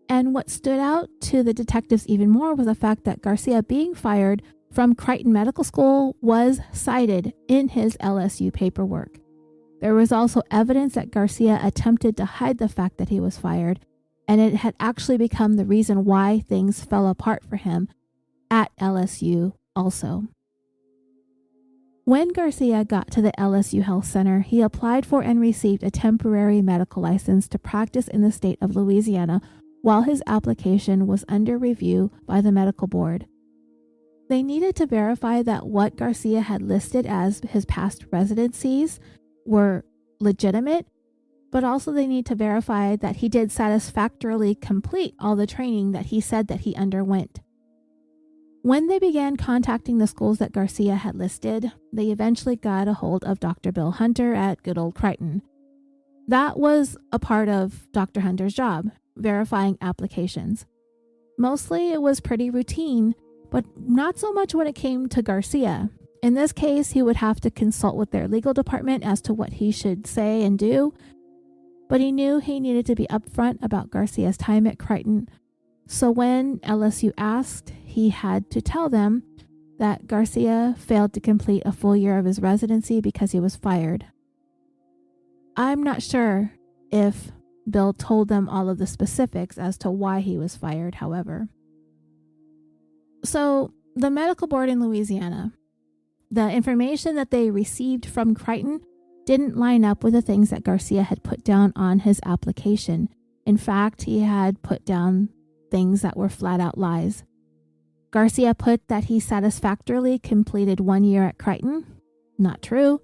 And what stood out to the detectives even more was the fact that Garcia being fired from Crichton Medical School was cited in his LSU paperwork. There was also evidence that Garcia attempted to hide the fact that he was fired, and it had actually become the reason why things fell apart for him at LSU also. When Garcia got to the LSU Health Center, he applied for and received a temporary medical license to practice in the state of Louisiana while his application was under review by the medical board. They needed to verify that what Garcia had listed as his past residencies were legitimate, but also they need to verify that he did satisfactorily complete all the training that he said that he underwent. When they began contacting the schools that Garcia had listed, they eventually got a hold of Dr. Bill Hunter at good old Crichton. That was a part of Dr. Hunter's job, verifying applications. Mostly it was pretty routine, but not so much when it came to Garcia. In this case, he would have to consult with their legal department as to what he should say and do, but he knew he needed to be upfront about Garcia's time at Crichton. So when LSU asked, he had to tell them that Garcia failed to complete a full year of his residency because he was fired. I'm not sure if Bill told them all of the specifics as to why he was fired, however. So the medical board in Louisiana, the information that they received from Crichton didn't line up with the things that Garcia had put down on his application. In fact, he had put down things that were flat out lies. Garcia put that he satisfactorily completed 1 year at Crichton. Not true.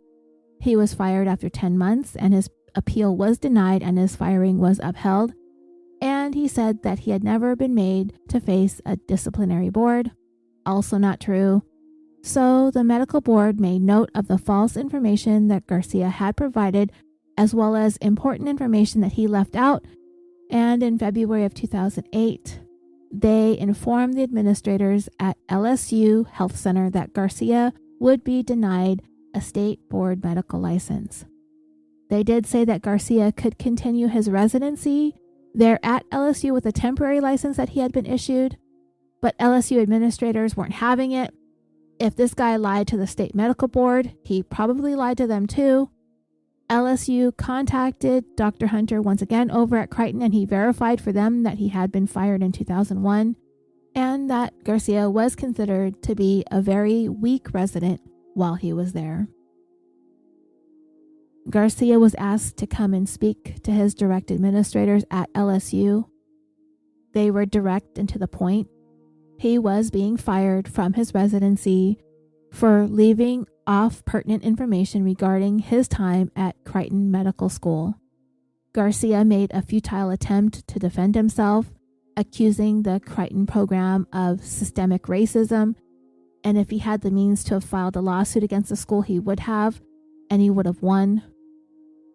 He was fired after 10 months and his appeal was denied and his firing was upheld. And he said that he had never been made to face a disciplinary board. Also not true. So the medical board made note of the false information that Garcia had provided, as well as important information that he left out. And in February of 2008, they informed the administrators at LSU Health Center that Garcia would be denied a state board medical license. They did say that Garcia could continue his residency. They're at LSU with a temporary license that he had been issued, but LSU administrators weren't having it. If this guy lied to the state medical board, he probably lied to them too. LSU contacted Dr. Hunter once again over at Crichton, and he verified for them that he had been fired in 2001 and that Garcia was considered to be a very weak resident while he was there. Garcia was asked to come and speak to his direct administrators at LSU. They were direct and to the point. He was being fired from his residency for leaving off pertinent information regarding his time at Crichton Medical School. Garcia made a futile attempt to defend himself, accusing the Crichton program of systemic racism, and if he had the means to have filed a lawsuit against the school, he would have, and he would have won.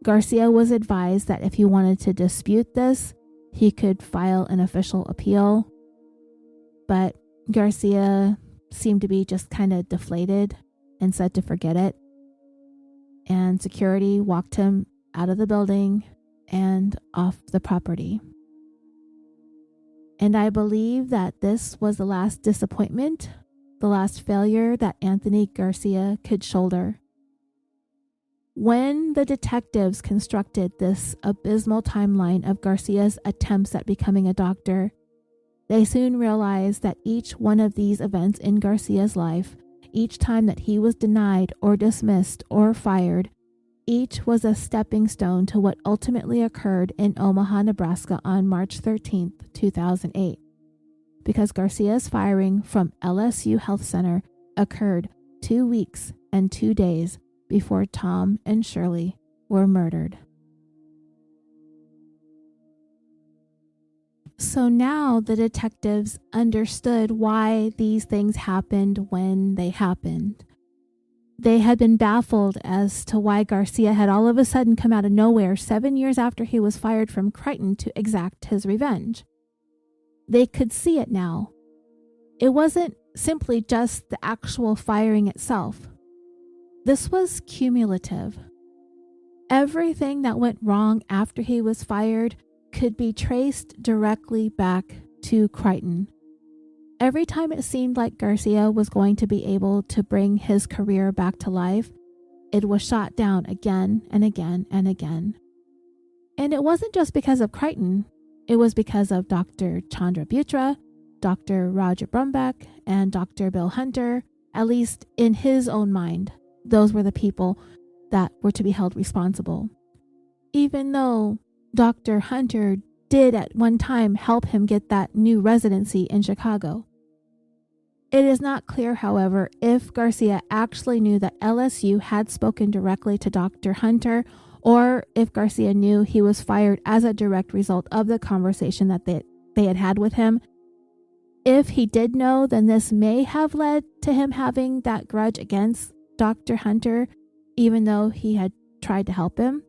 Garcia was advised that if he wanted to dispute this, he could file an official appeal, but Garcia seemed to be just kind of deflated and said to forget it, and security walked him out of the building and off the property. And I believe that this was the last disappointment, the last failure that Anthony Garcia could shoulder. When the detectives constructed this abysmal timeline of Garcia's attempts at becoming a doctor, they soon realized that each one of these events in Garcia's life, each time that he was denied or dismissed or fired, each was a stepping stone to what ultimately occurred in Omaha, Nebraska on March 13th, 2008. Because Garcia's firing from LSU Health Center occurred 2 weeks and 2 days before Tom and Shirley were murdered. So now the detectives understood why these things happened when they happened. They had been baffled as to why Garcia had all of a sudden come out of nowhere 7 years after he was fired from Crichton to exact his revenge. They could see it now. It wasn't simply just the actual firing itself. This was cumulative. Everything that went wrong after he was fired could be traced directly back to Crichton. Every time it seemed like Garcia was going to be able to bring his career back to life, it was shot down again and again and again. And it wasn't just because of Crichton. It was because of Dr. Chandra Butra, Dr. Roger Brumbeck, and Dr. Bill Hunter. At least in his own mind, those were the people that were to be held responsible. Even though Dr. Hunter did at one time help him get that new residency in Chicago. It is not clear, however, if Garcia actually knew that LSU had spoken directly to Dr. Hunter, or if Garcia knew he was fired as a direct result of the conversation that they had had with him. If he did know, then this may have led to him having that grudge against Dr. Hunter, even though he had tried to help him.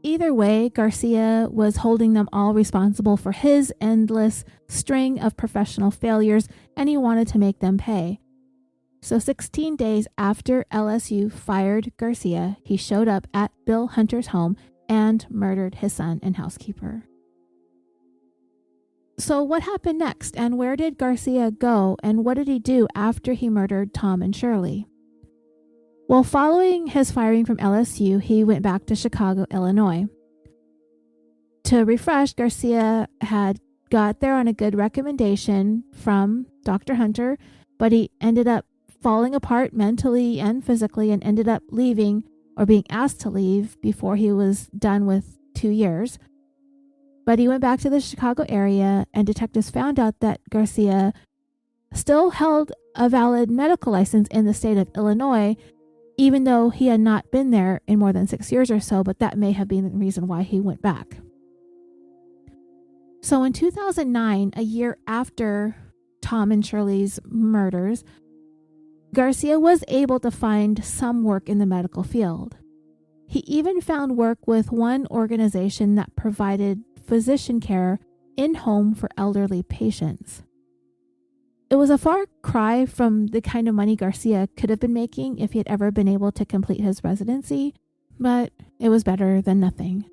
Either way, Garcia was holding them all responsible for his endless string of professional failures, and he wanted to make them pay. So 16 days after LSU fired Garcia, he showed up at Bill Hunter's home and murdered his son and housekeeper. So what happened next, and where did Garcia go, and what did he do after he murdered Tom and Shirley? Well, following his firing from LSU, he went back to Chicago, Illinois. To refresh, Garcia had got there on a good recommendation from Dr. Hunter, but he ended up falling apart mentally and physically and ended up leaving or being asked to leave before he was done with 2 years. But he went back to the Chicago area, and detectives found out that Garcia still held a valid medical license in the state of Illinois, even though he had not been there in more than 6 years or so, but that may have been the reason why he went back. So in 2009, a year after Tom and Shirley's murders, Garcia was able to find some work in the medical field. He even found work with one organization that provided physician care in-home for elderly patients. It was a far cry from the kind of money Garcia could have been making if he had ever been able to complete his residency, but it was better than nothing.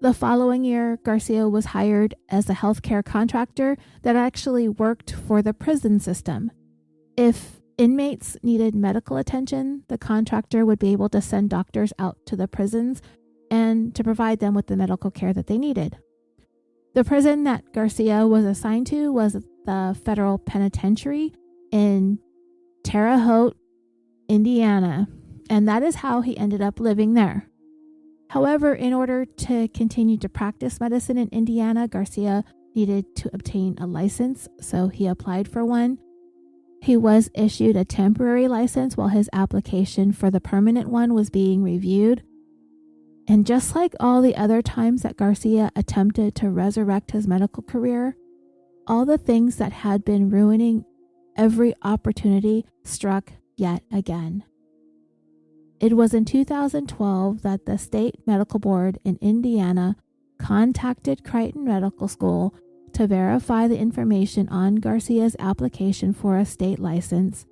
The following year, Garcia was hired as a healthcare contractor that actually worked for the prison system. If inmates needed medical attention, the contractor would be able to send doctors out to the prisons and to provide them with the medical care that they needed. The prison that Garcia was assigned to was the federal penitentiary in Terre Haute, Indiana, and that is how he ended up living there. However, in order to continue to practice medicine in Indiana, Garcia needed to obtain a license, so he applied for one. He was issued a temporary license while his application for the permanent one was being reviewed. And just like all the other times that Garcia attempted to resurrect his medical career, all the things that had been ruining every opportunity struck yet again. It was in 2012 that the State Medical Board in Indiana contacted Crichton Medical School to verify the information on Garcia's application for a state license.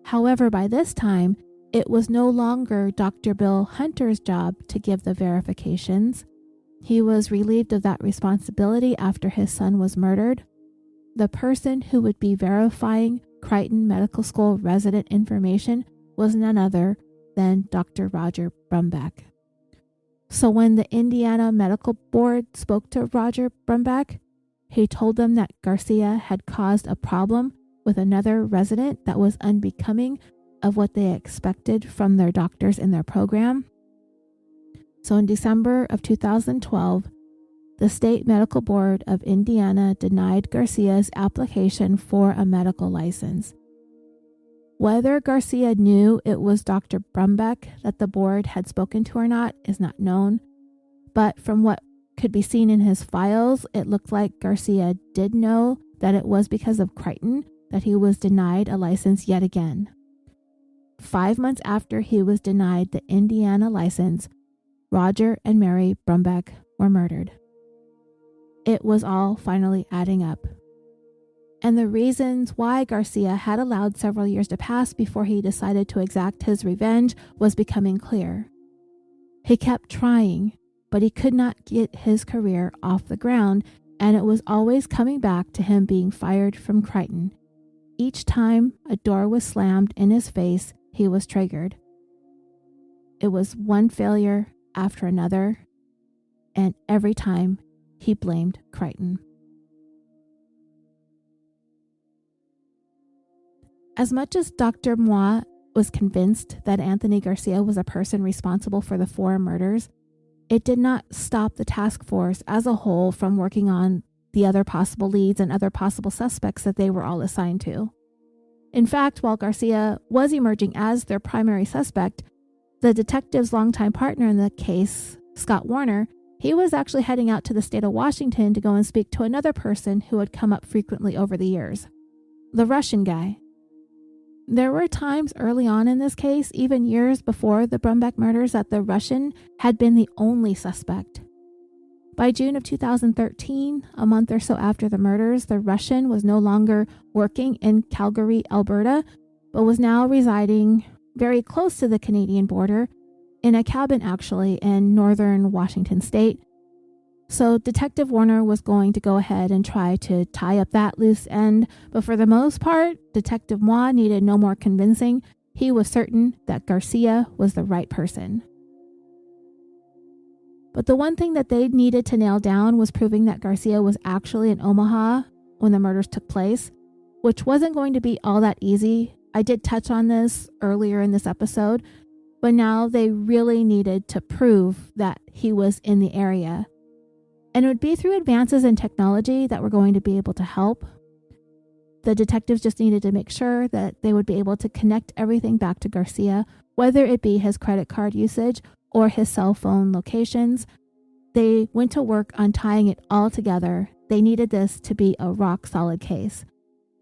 However, by this time, it was no longer Dr. Bill Hunter's job to give the verifications. He was relieved of that responsibility after his son was murdered. The person who would be verifying Crichton Medical School resident information was none other than Dr. Roger Brumback. So when the Indiana Medical Board spoke to Roger Brumback, he told them that Garcia had caused a problem with another resident that was unbecoming of what they expected from their doctors in their program. So in December of 2012, the State Medical Board of Indiana denied Garcia's application for a medical license. Whether Garcia knew it was Dr. Brumback that the board had spoken to or not is not known, but from what could be seen in his files, it looked like Garcia did know that it was because of Crichton that he was denied a license yet again. 5 months after he was denied the Indiana license, Roger and Mary Brumback were murdered. It was all finally adding up. And the reasons why Garcia had allowed several years to pass before he decided to exact his revenge was becoming clear. He kept trying, but he could not get his career off the ground, and it was always coming back to him being fired from Crichton. Each time a door was slammed in his face, he was triggered. It was one failure after another, and every time he blamed Crichton. As much as Dr. Moi was convinced that Anthony Garcia was a person responsible for the 4 murders, it did not stop the task force as a whole from working on the other possible leads and other possible suspects that they were all assigned to. In fact, while Garcia was emerging as their primary suspect, the detective's longtime partner in the case, Scott Warner, he was actually heading out to the state of Washington to go and speak to another person who had come up frequently over the years, the Russian guy. There were times early on in this case, even years before the Brumback murders, that the Russian had been the only suspect. By June of 2013, a month or so after the murders, the Russian was no longer working in Calgary, Alberta, but was now residing very close to the Canadian border, in a cabin actually in northern Washington state. So Detective Warner was going to go ahead and try to tie up that loose end, but for the most part, Detective Moi needed no more convincing. He was certain that Garcia was the right person. But the one thing that they needed to nail down was proving that Garcia was actually in Omaha when the murders took place, which wasn't going to be all that easy. I did touch on this earlier in this episode, but now they really needed to prove that he was in the area. And it would be through advances in technology that were going to be able to help. The detectives just needed to make sure that they would be able to connect everything back to Garcia, whether it be his credit card usage or his cell phone locations. They went to work on tying it all together. They needed this to be a rock-solid case.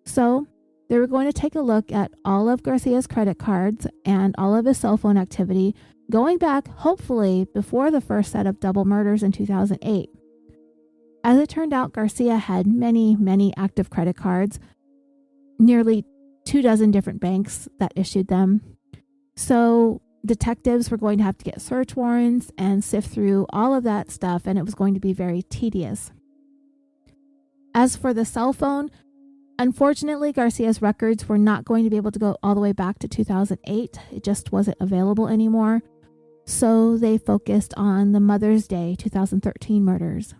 So they were going to take a look at all of Garcia's credit cards and all of his cell phone activity, going back, hopefully, before the first set of double murders in 2008. As it turned out, Garcia had many active credit cards, nearly 24 different banks that issued them. So detectives were going to have to get search warrants and sift through all of that stuff, and it was going to be very tedious. As for the cell phone, unfortunately, Garcia's records were not going to be able to go all the way back to 2008. It just wasn't available anymore. So they focused on the Mother's Day 2013 murders.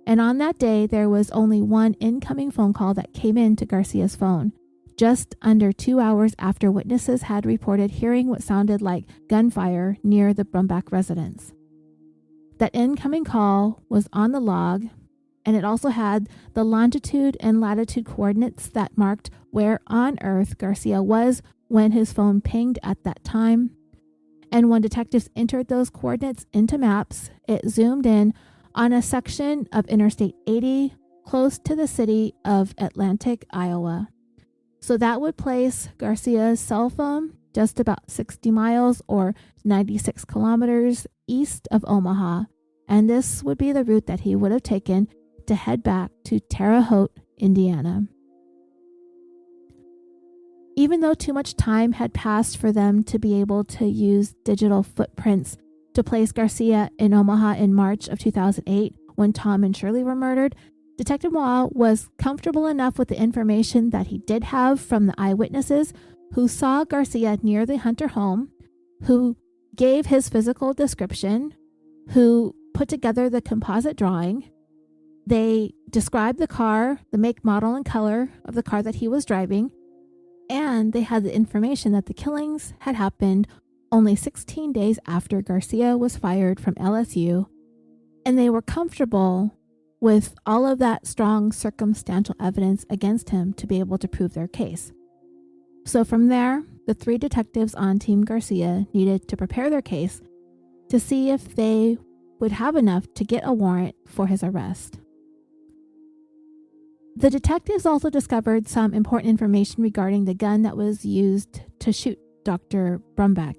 And on that day, there was only one incoming phone call that came in to Garcia's phone, just under 2 hours after witnesses had reported hearing what sounded like gunfire near the Brumbach residence. That incoming call was on the log, and it also had the longitude and latitude coordinates that marked where on Earth Garcia was when his phone pinged at that time. And when detectives entered those coordinates into maps, it zoomed in on a section of Interstate 80 close to the city of Atlantic, Iowa. So that would place Garcia's cell phone just about 60 miles or 96 kilometers east of Omaha, and this would be the route that he would have taken to head back to Terre Haute, Indiana. Even though too much time had passed for them to be able to use digital footprints to place Garcia in Omaha in March of 2008, when Tom and Shirley were murdered, Detective Moal was comfortable enough with the information that he did have from the eyewitnesses who saw Garcia near the Hunter home, who gave his physical description, who put together the composite drawing. They described the car, the make, model, and color of the car that he was driving, and they had the information that the killings had happened only 16 days after Garcia was fired from LSU, and they were comfortable with all of that strong circumstantial evidence against him to be able to prove their case. So from there, the three detectives on Team Garcia needed to prepare their case to see if they would have enough to get a warrant for his arrest. The detectives also discovered some important information regarding the gun that was used to shoot Dr. Brumbach,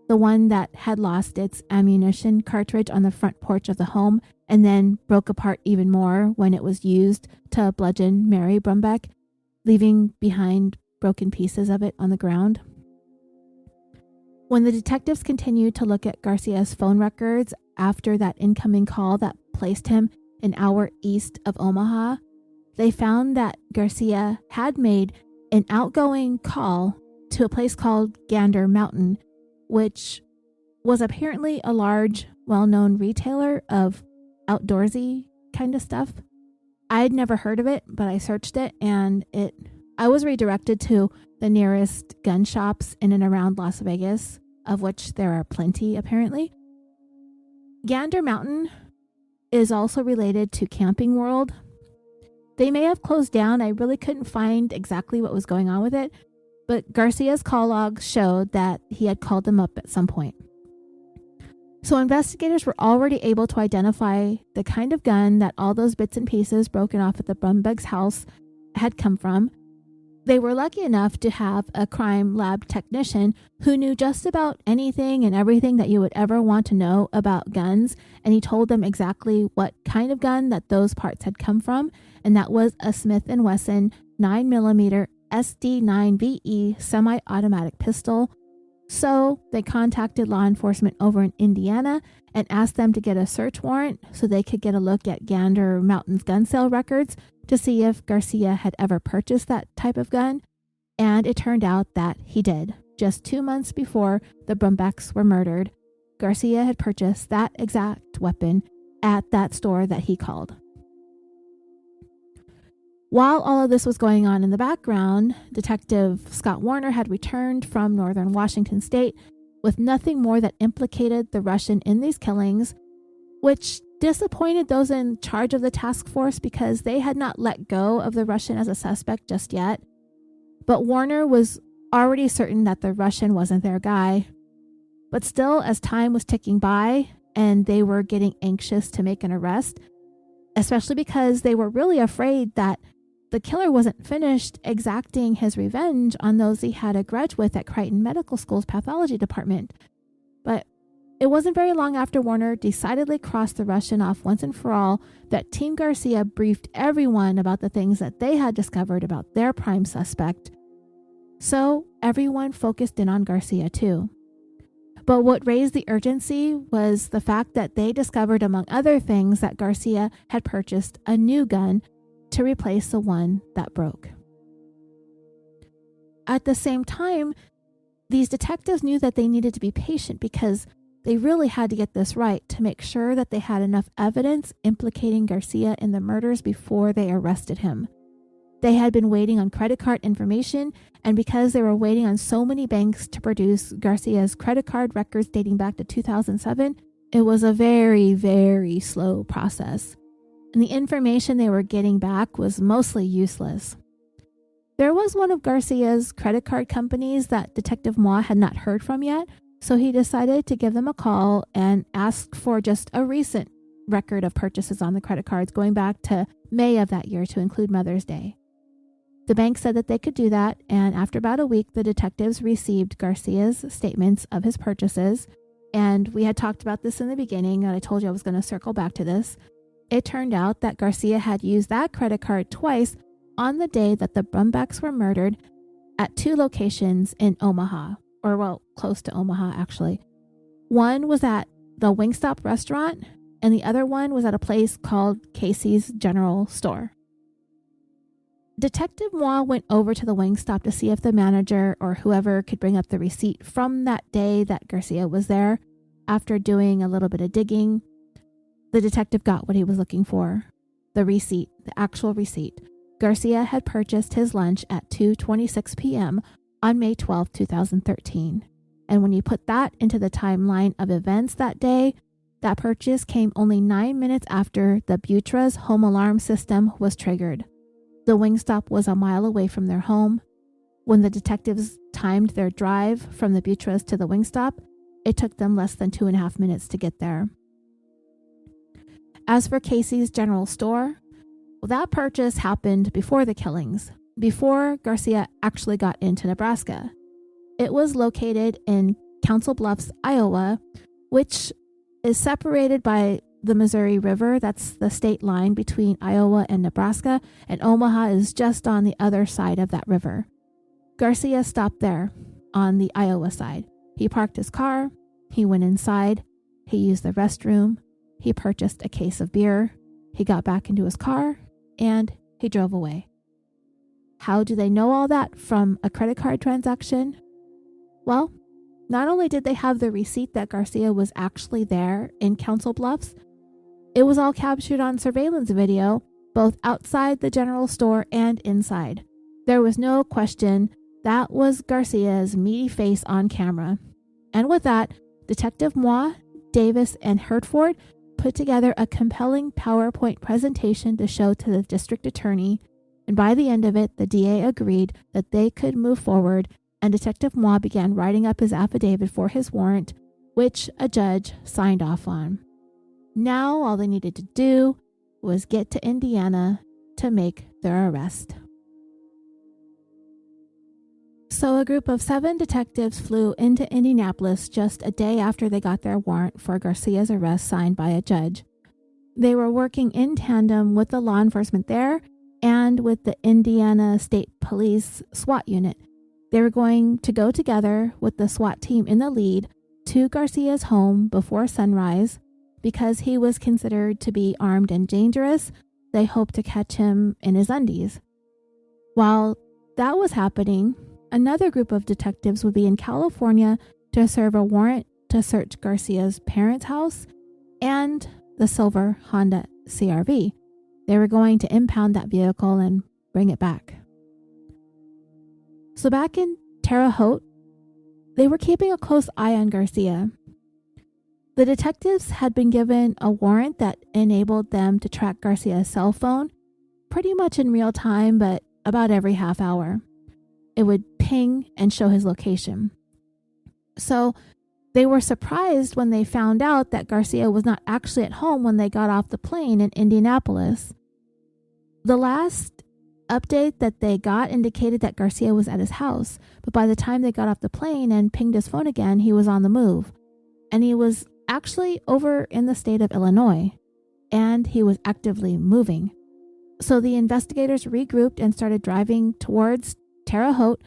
the one that had lost its ammunition cartridge on the front porch of the home and then broke apart even more when it was used to bludgeon Mary Brumbach, leaving behind broken pieces of it on the ground. When the detectives continued to look at Garcia's phone records after that incoming call that placed him an hour east of Omaha, they found that Garcia had made an outgoing call to a place called Gander Mountain, which was apparently a large, well-known retailer of outdoorsy kind of stuff. I'd never heard of it, but I searched it, and I was redirected to the nearest gun shops in and around Las Vegas, of which there are plenty, apparently. Gander Mountain is also related to Camping World. They may have closed down. I really couldn't find exactly what was going on with it, but Garcia's call logs showed that he had called them up at some point. So investigators were already able to identify the kind of gun that all those bits and pieces broken off at the Brumbach's house had come from. They were lucky enough to have a crime lab technician who knew just about anything and everything that you would ever want to know about guns, and he told them exactly what kind of gun that those parts had come from, and that was a Smith & Wesson 9mm SD9VE semi-automatic pistol. So they contacted law enforcement over in Indiana and asked them to get a search warrant so they could get a look at Gander Mountain's gun sale records to see if Garcia had ever purchased that type of gun. And it turned out that he did. Just 2 months before the Brumbachs were murdered, Garcia had purchased that exact weapon at that store that he called. While all of this was going on in the background, Detective Scott Warner had returned from northern Washington state with nothing more that implicated the Russian in these killings, which disappointed those in charge of the task force because they had not let go of the Russian as a suspect just yet. But Warner was already certain that the Russian wasn't their guy. But still, as time was ticking by and they were getting anxious to make an arrest, especially because they were really afraid that the killer wasn't finished exacting his revenge on those he had a grudge with at Crichton Medical School's pathology department. But it wasn't very long after Warner decidedly crossed the Russian off once and for all that Team Garcia briefed everyone about the things that they had discovered about their prime suspect. So everyone focused in on Garcia too. But what raised the urgency was the fact that they discovered, among other things, that Garcia had purchased a new gun to replace the one that broke. At the same time, these detectives knew that they needed to be patient because they really had to get this right to make sure that they had enough evidence implicating Garcia in the murders before they arrested him. They had been waiting on credit card information, and because they were waiting on so many banks to produce Garcia's credit card records dating back to 2007, it was a very, very slow process. And the information they were getting back was mostly useless. There was one of Garcia's credit card companies that Detective Moore had not heard from yet, so he decided to give them a call and ask for just a recent record of purchases on the credit cards going back to May of that year to include Mother's Day. The bank said that they could do that, and after about a week, the detectives received Garcia's statements of his purchases, and we had talked about this in the beginning, and I told you I was going to circle back to this. It turned out that Garcia had used that credit card twice on the day that the Brumbacks were murdered at 2 locations in Omaha, or close to Omaha actually. One was at the Wingstop restaurant, and the other one was at a place called Casey's General Store. Detective Moore went over to the Wingstop to see if the manager or whoever could bring up the receipt from that day that Garcia was there. After doing a little bit of digging, the detective got what he was looking for. The receipt, the actual receipt. Garcia had purchased his lunch at 2:26 p.m. on May 12, 2013. And when you put that into the timeline of events that day, that purchase came only 9 minutes after the Butra's home alarm system was triggered. The Wingstop was a mile away from their home. When the detectives timed their drive from the Butra's to the Wingstop, it took them less than 2.5 minutes to get there. As for Casey's General Store, that purchase happened before the killings, before Garcia actually got into Nebraska. It was located in Council Bluffs, Iowa, which is separated by the Missouri River. That's the state line between Iowa and Nebraska, and Omaha is just on the other side of that river. Garcia stopped there on the Iowa side. He parked his car, he went inside, he used the restroom, he purchased a case of beer, he got back into his car, and he drove away. How do they know all that from a credit card transaction? Well, not only did they have the receipt that Garcia was actually there in Council Bluffs, it was all captured on surveillance video, both outside the general store and inside. There was no question that was Garcia's meaty face on camera. And with that, Detective Moore, Davis, and Hertford put together a compelling PowerPoint presentation to show to the district attorney, and by the end of it, the DA agreed that they could move forward, and Detective Moore began writing up his affidavit for his warrant, which a judge signed off on. Now all they needed to do was get to Indiana to make their arrest. So a group of 7 detectives flew into Indianapolis just a day after they got their warrant for Garcia's arrest signed by a judge. They were working in tandem with the law enforcement there and with the Indiana State Police SWAT unit. They were going to go together with the SWAT team in the lead to Garcia's home before sunrise. Because he was considered to be armed and dangerous, they hoped to catch him in his undies. While that was happening, another group of detectives would be in California to serve a warrant to search Garcia's parents' house and the silver Honda CR-V. They were going to impound that vehicle and bring it back. So back in Terre Haute, they were keeping a close eye on Garcia. The detectives had been given a warrant that enabled them to track Garcia's cell phone pretty much in real time, but about every half hour. It would ping and show his location. So they were surprised when they found out that Garcia was not actually at home when they got off the plane in Indianapolis. The last update that they got indicated that Garcia was at his house, but by the time they got off the plane and pinged his phone again, he was on the move. And he was actually over in the state of Illinois, and he was actively moving. So the investigators regrouped and started driving towards Terre Haute,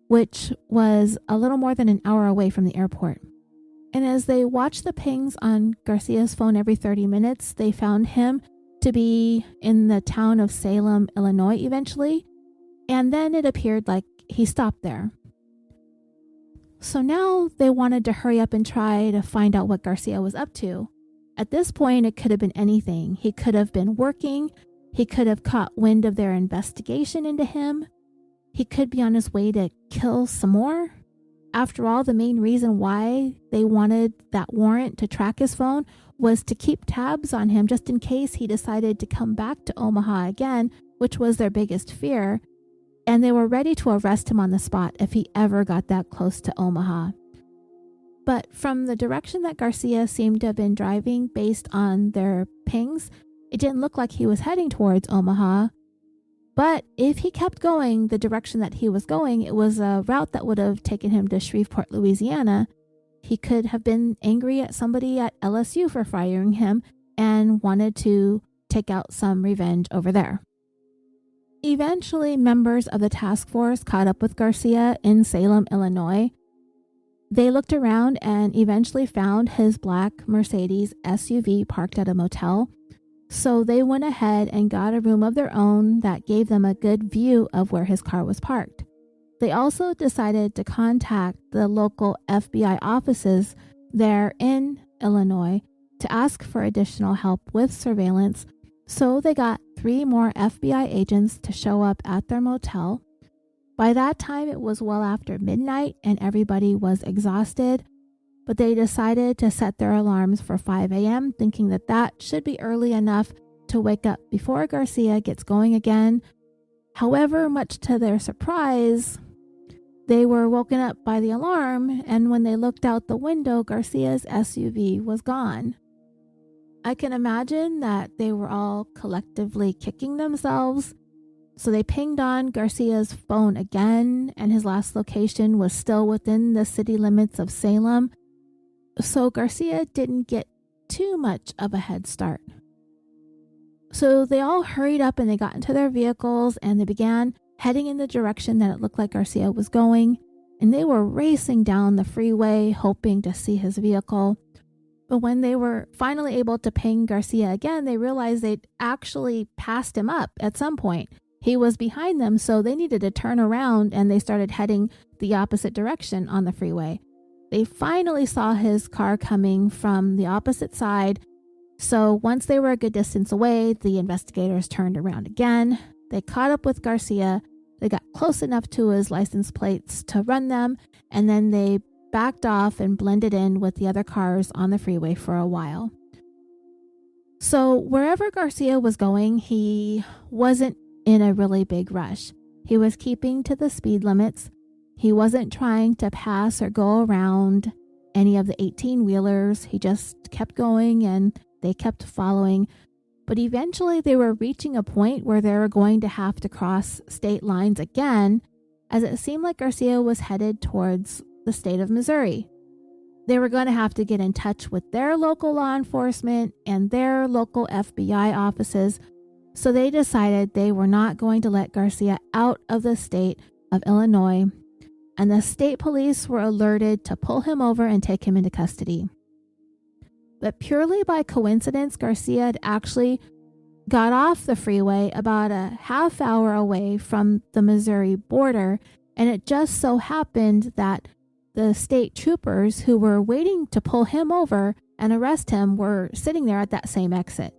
which was a little more than an hour away from the airport. And as they watched the pings on Garcia's phone every 30 minutes, they found him to be in the town of Salem, Illinois eventually. And then it appeared like he stopped there. So now they wanted to hurry up and try to find out what Garcia was up to. At this point, it could have been anything. He could have been working. He could have caught wind of their investigation into him. He could be on his way to kill some more. After all, the main reason why they wanted that warrant to track his phone was to keep tabs on him just in case he decided to come back to Omaha again, which was their biggest fear. And they were ready to arrest him on the spot if he ever got that close to Omaha. But from the direction that Garcia seemed to have been driving based on their pings, it didn't look like he was heading towards Omaha. But if he kept going the direction that he was going, it was a route that would have taken him to Shreveport, Louisiana. He could have been angry at somebody at LSU for firing him and wanted to take out some revenge over there. Eventually, members of the task force caught up with Garcia in Salem, Illinois. They looked around and eventually found his black Mercedes SUV parked at a motel. So they went ahead and got a room of their own that gave them a good view of where his car was parked. They also decided to contact the local FBI offices there in Illinois to ask for additional help with surveillance. So they got 3 more FBI agents to show up at their motel. By that time, it was well after midnight and everybody was exhausted. But they decided to set their alarms for 5 a.m., thinking that that should be early enough to wake up before Garcia gets going again. However, much to their surprise, they were woken up by the alarm, and when they looked out the window, Garcia's SUV was gone. I can imagine that they were all collectively kicking themselves. So they pinged on Garcia's phone again, and his last location was still within the city limits of Salem. So Garcia didn't get too much of a head start. So they all hurried up and they got into their vehicles and they began heading in the direction that it looked like Garcia was going. And they were racing down the freeway, hoping to see his vehicle. But when they were finally able to ping Garcia again, they realized they'd actually passed him up at some point. He was behind them, so they needed to turn around and they started heading the opposite direction on the freeway. They finally saw his car coming from the opposite side. So once they were a good distance away, the investigators turned around again. They caught up with Garcia. They got close enough to his license plates to run them, and then they backed off and blended in with the other cars on the freeway for a while. So wherever Garcia was going, he wasn't in a really big rush. He was keeping to the speed limits. He wasn't trying to pass or go around any of the 18-wheelers. He just kept going and they kept following. But eventually they were reaching a point where they were going to have to cross state lines again, as it seemed like Garcia was headed towards the state of Missouri. They were going to have to get in touch with their local law enforcement and their local FBI offices. So they decided they were not going to let Garcia out of the state of Illinois, and the state police were alerted to pull him over and take him into custody. But purely by coincidence, Garcia had actually got off the freeway about a half hour away from the Missouri border, and it just so happened that the state troopers who were waiting to pull him over and arrest him were sitting there at that same exit.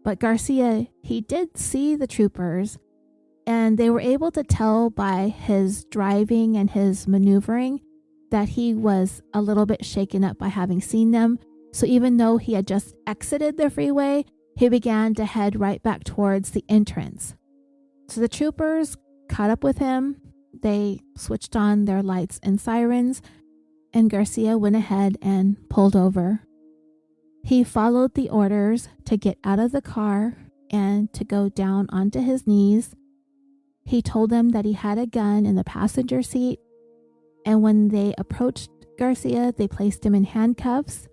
But Garcia, he did see the troopers, and they were able to tell by his driving and his maneuvering that he was a little bit shaken up by having seen them. So even though he had just exited the freeway, he began to head right back towards the entrance. So the troopers caught up with him. They switched on their lights and sirens, and Garcia went ahead and pulled over. He followed the orders to get out of the car and to go down onto his knees. He told them that he had a gun in the passenger seat, and when they approached Garcia, they placed him in handcuffs.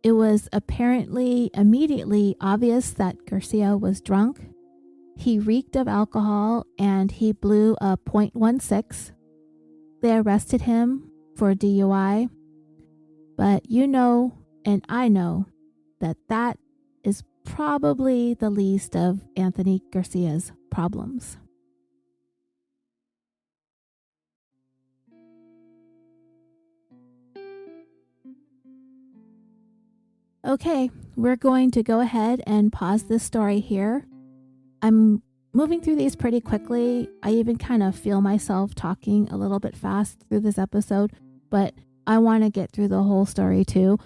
It was apparently immediately obvious that Garcia was drunk. He reeked of alcohol and he blew a .16. They arrested him for DUI. But you know, and I know, that is probably the least of Anthony Garcia's problems. Okay, we're going to go ahead and pause this story here. I'm moving through these pretty quickly. I even kind of feel myself talking a little bit fast through this episode, but I want to get through the whole story too.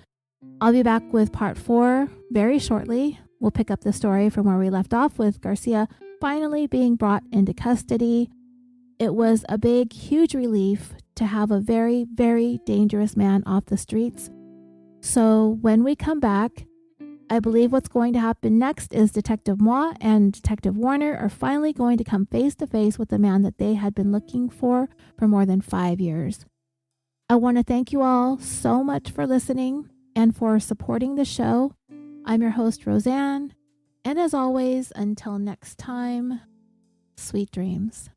I'll be back with part 4 very shortly. We'll pick up the story from where we left off with Garcia finally being brought into custody. It was a big, huge relief to have a very, very dangerous man off the streets. So when we come back, I believe what's going to happen next is Detective Moi and Detective Warner are finally going to come face to face with the man that they had been looking for more than 5 years. I want to thank you all so much for listening and for supporting the show. I'm your host, Roseanne, and as always, until next time, sweet dreams.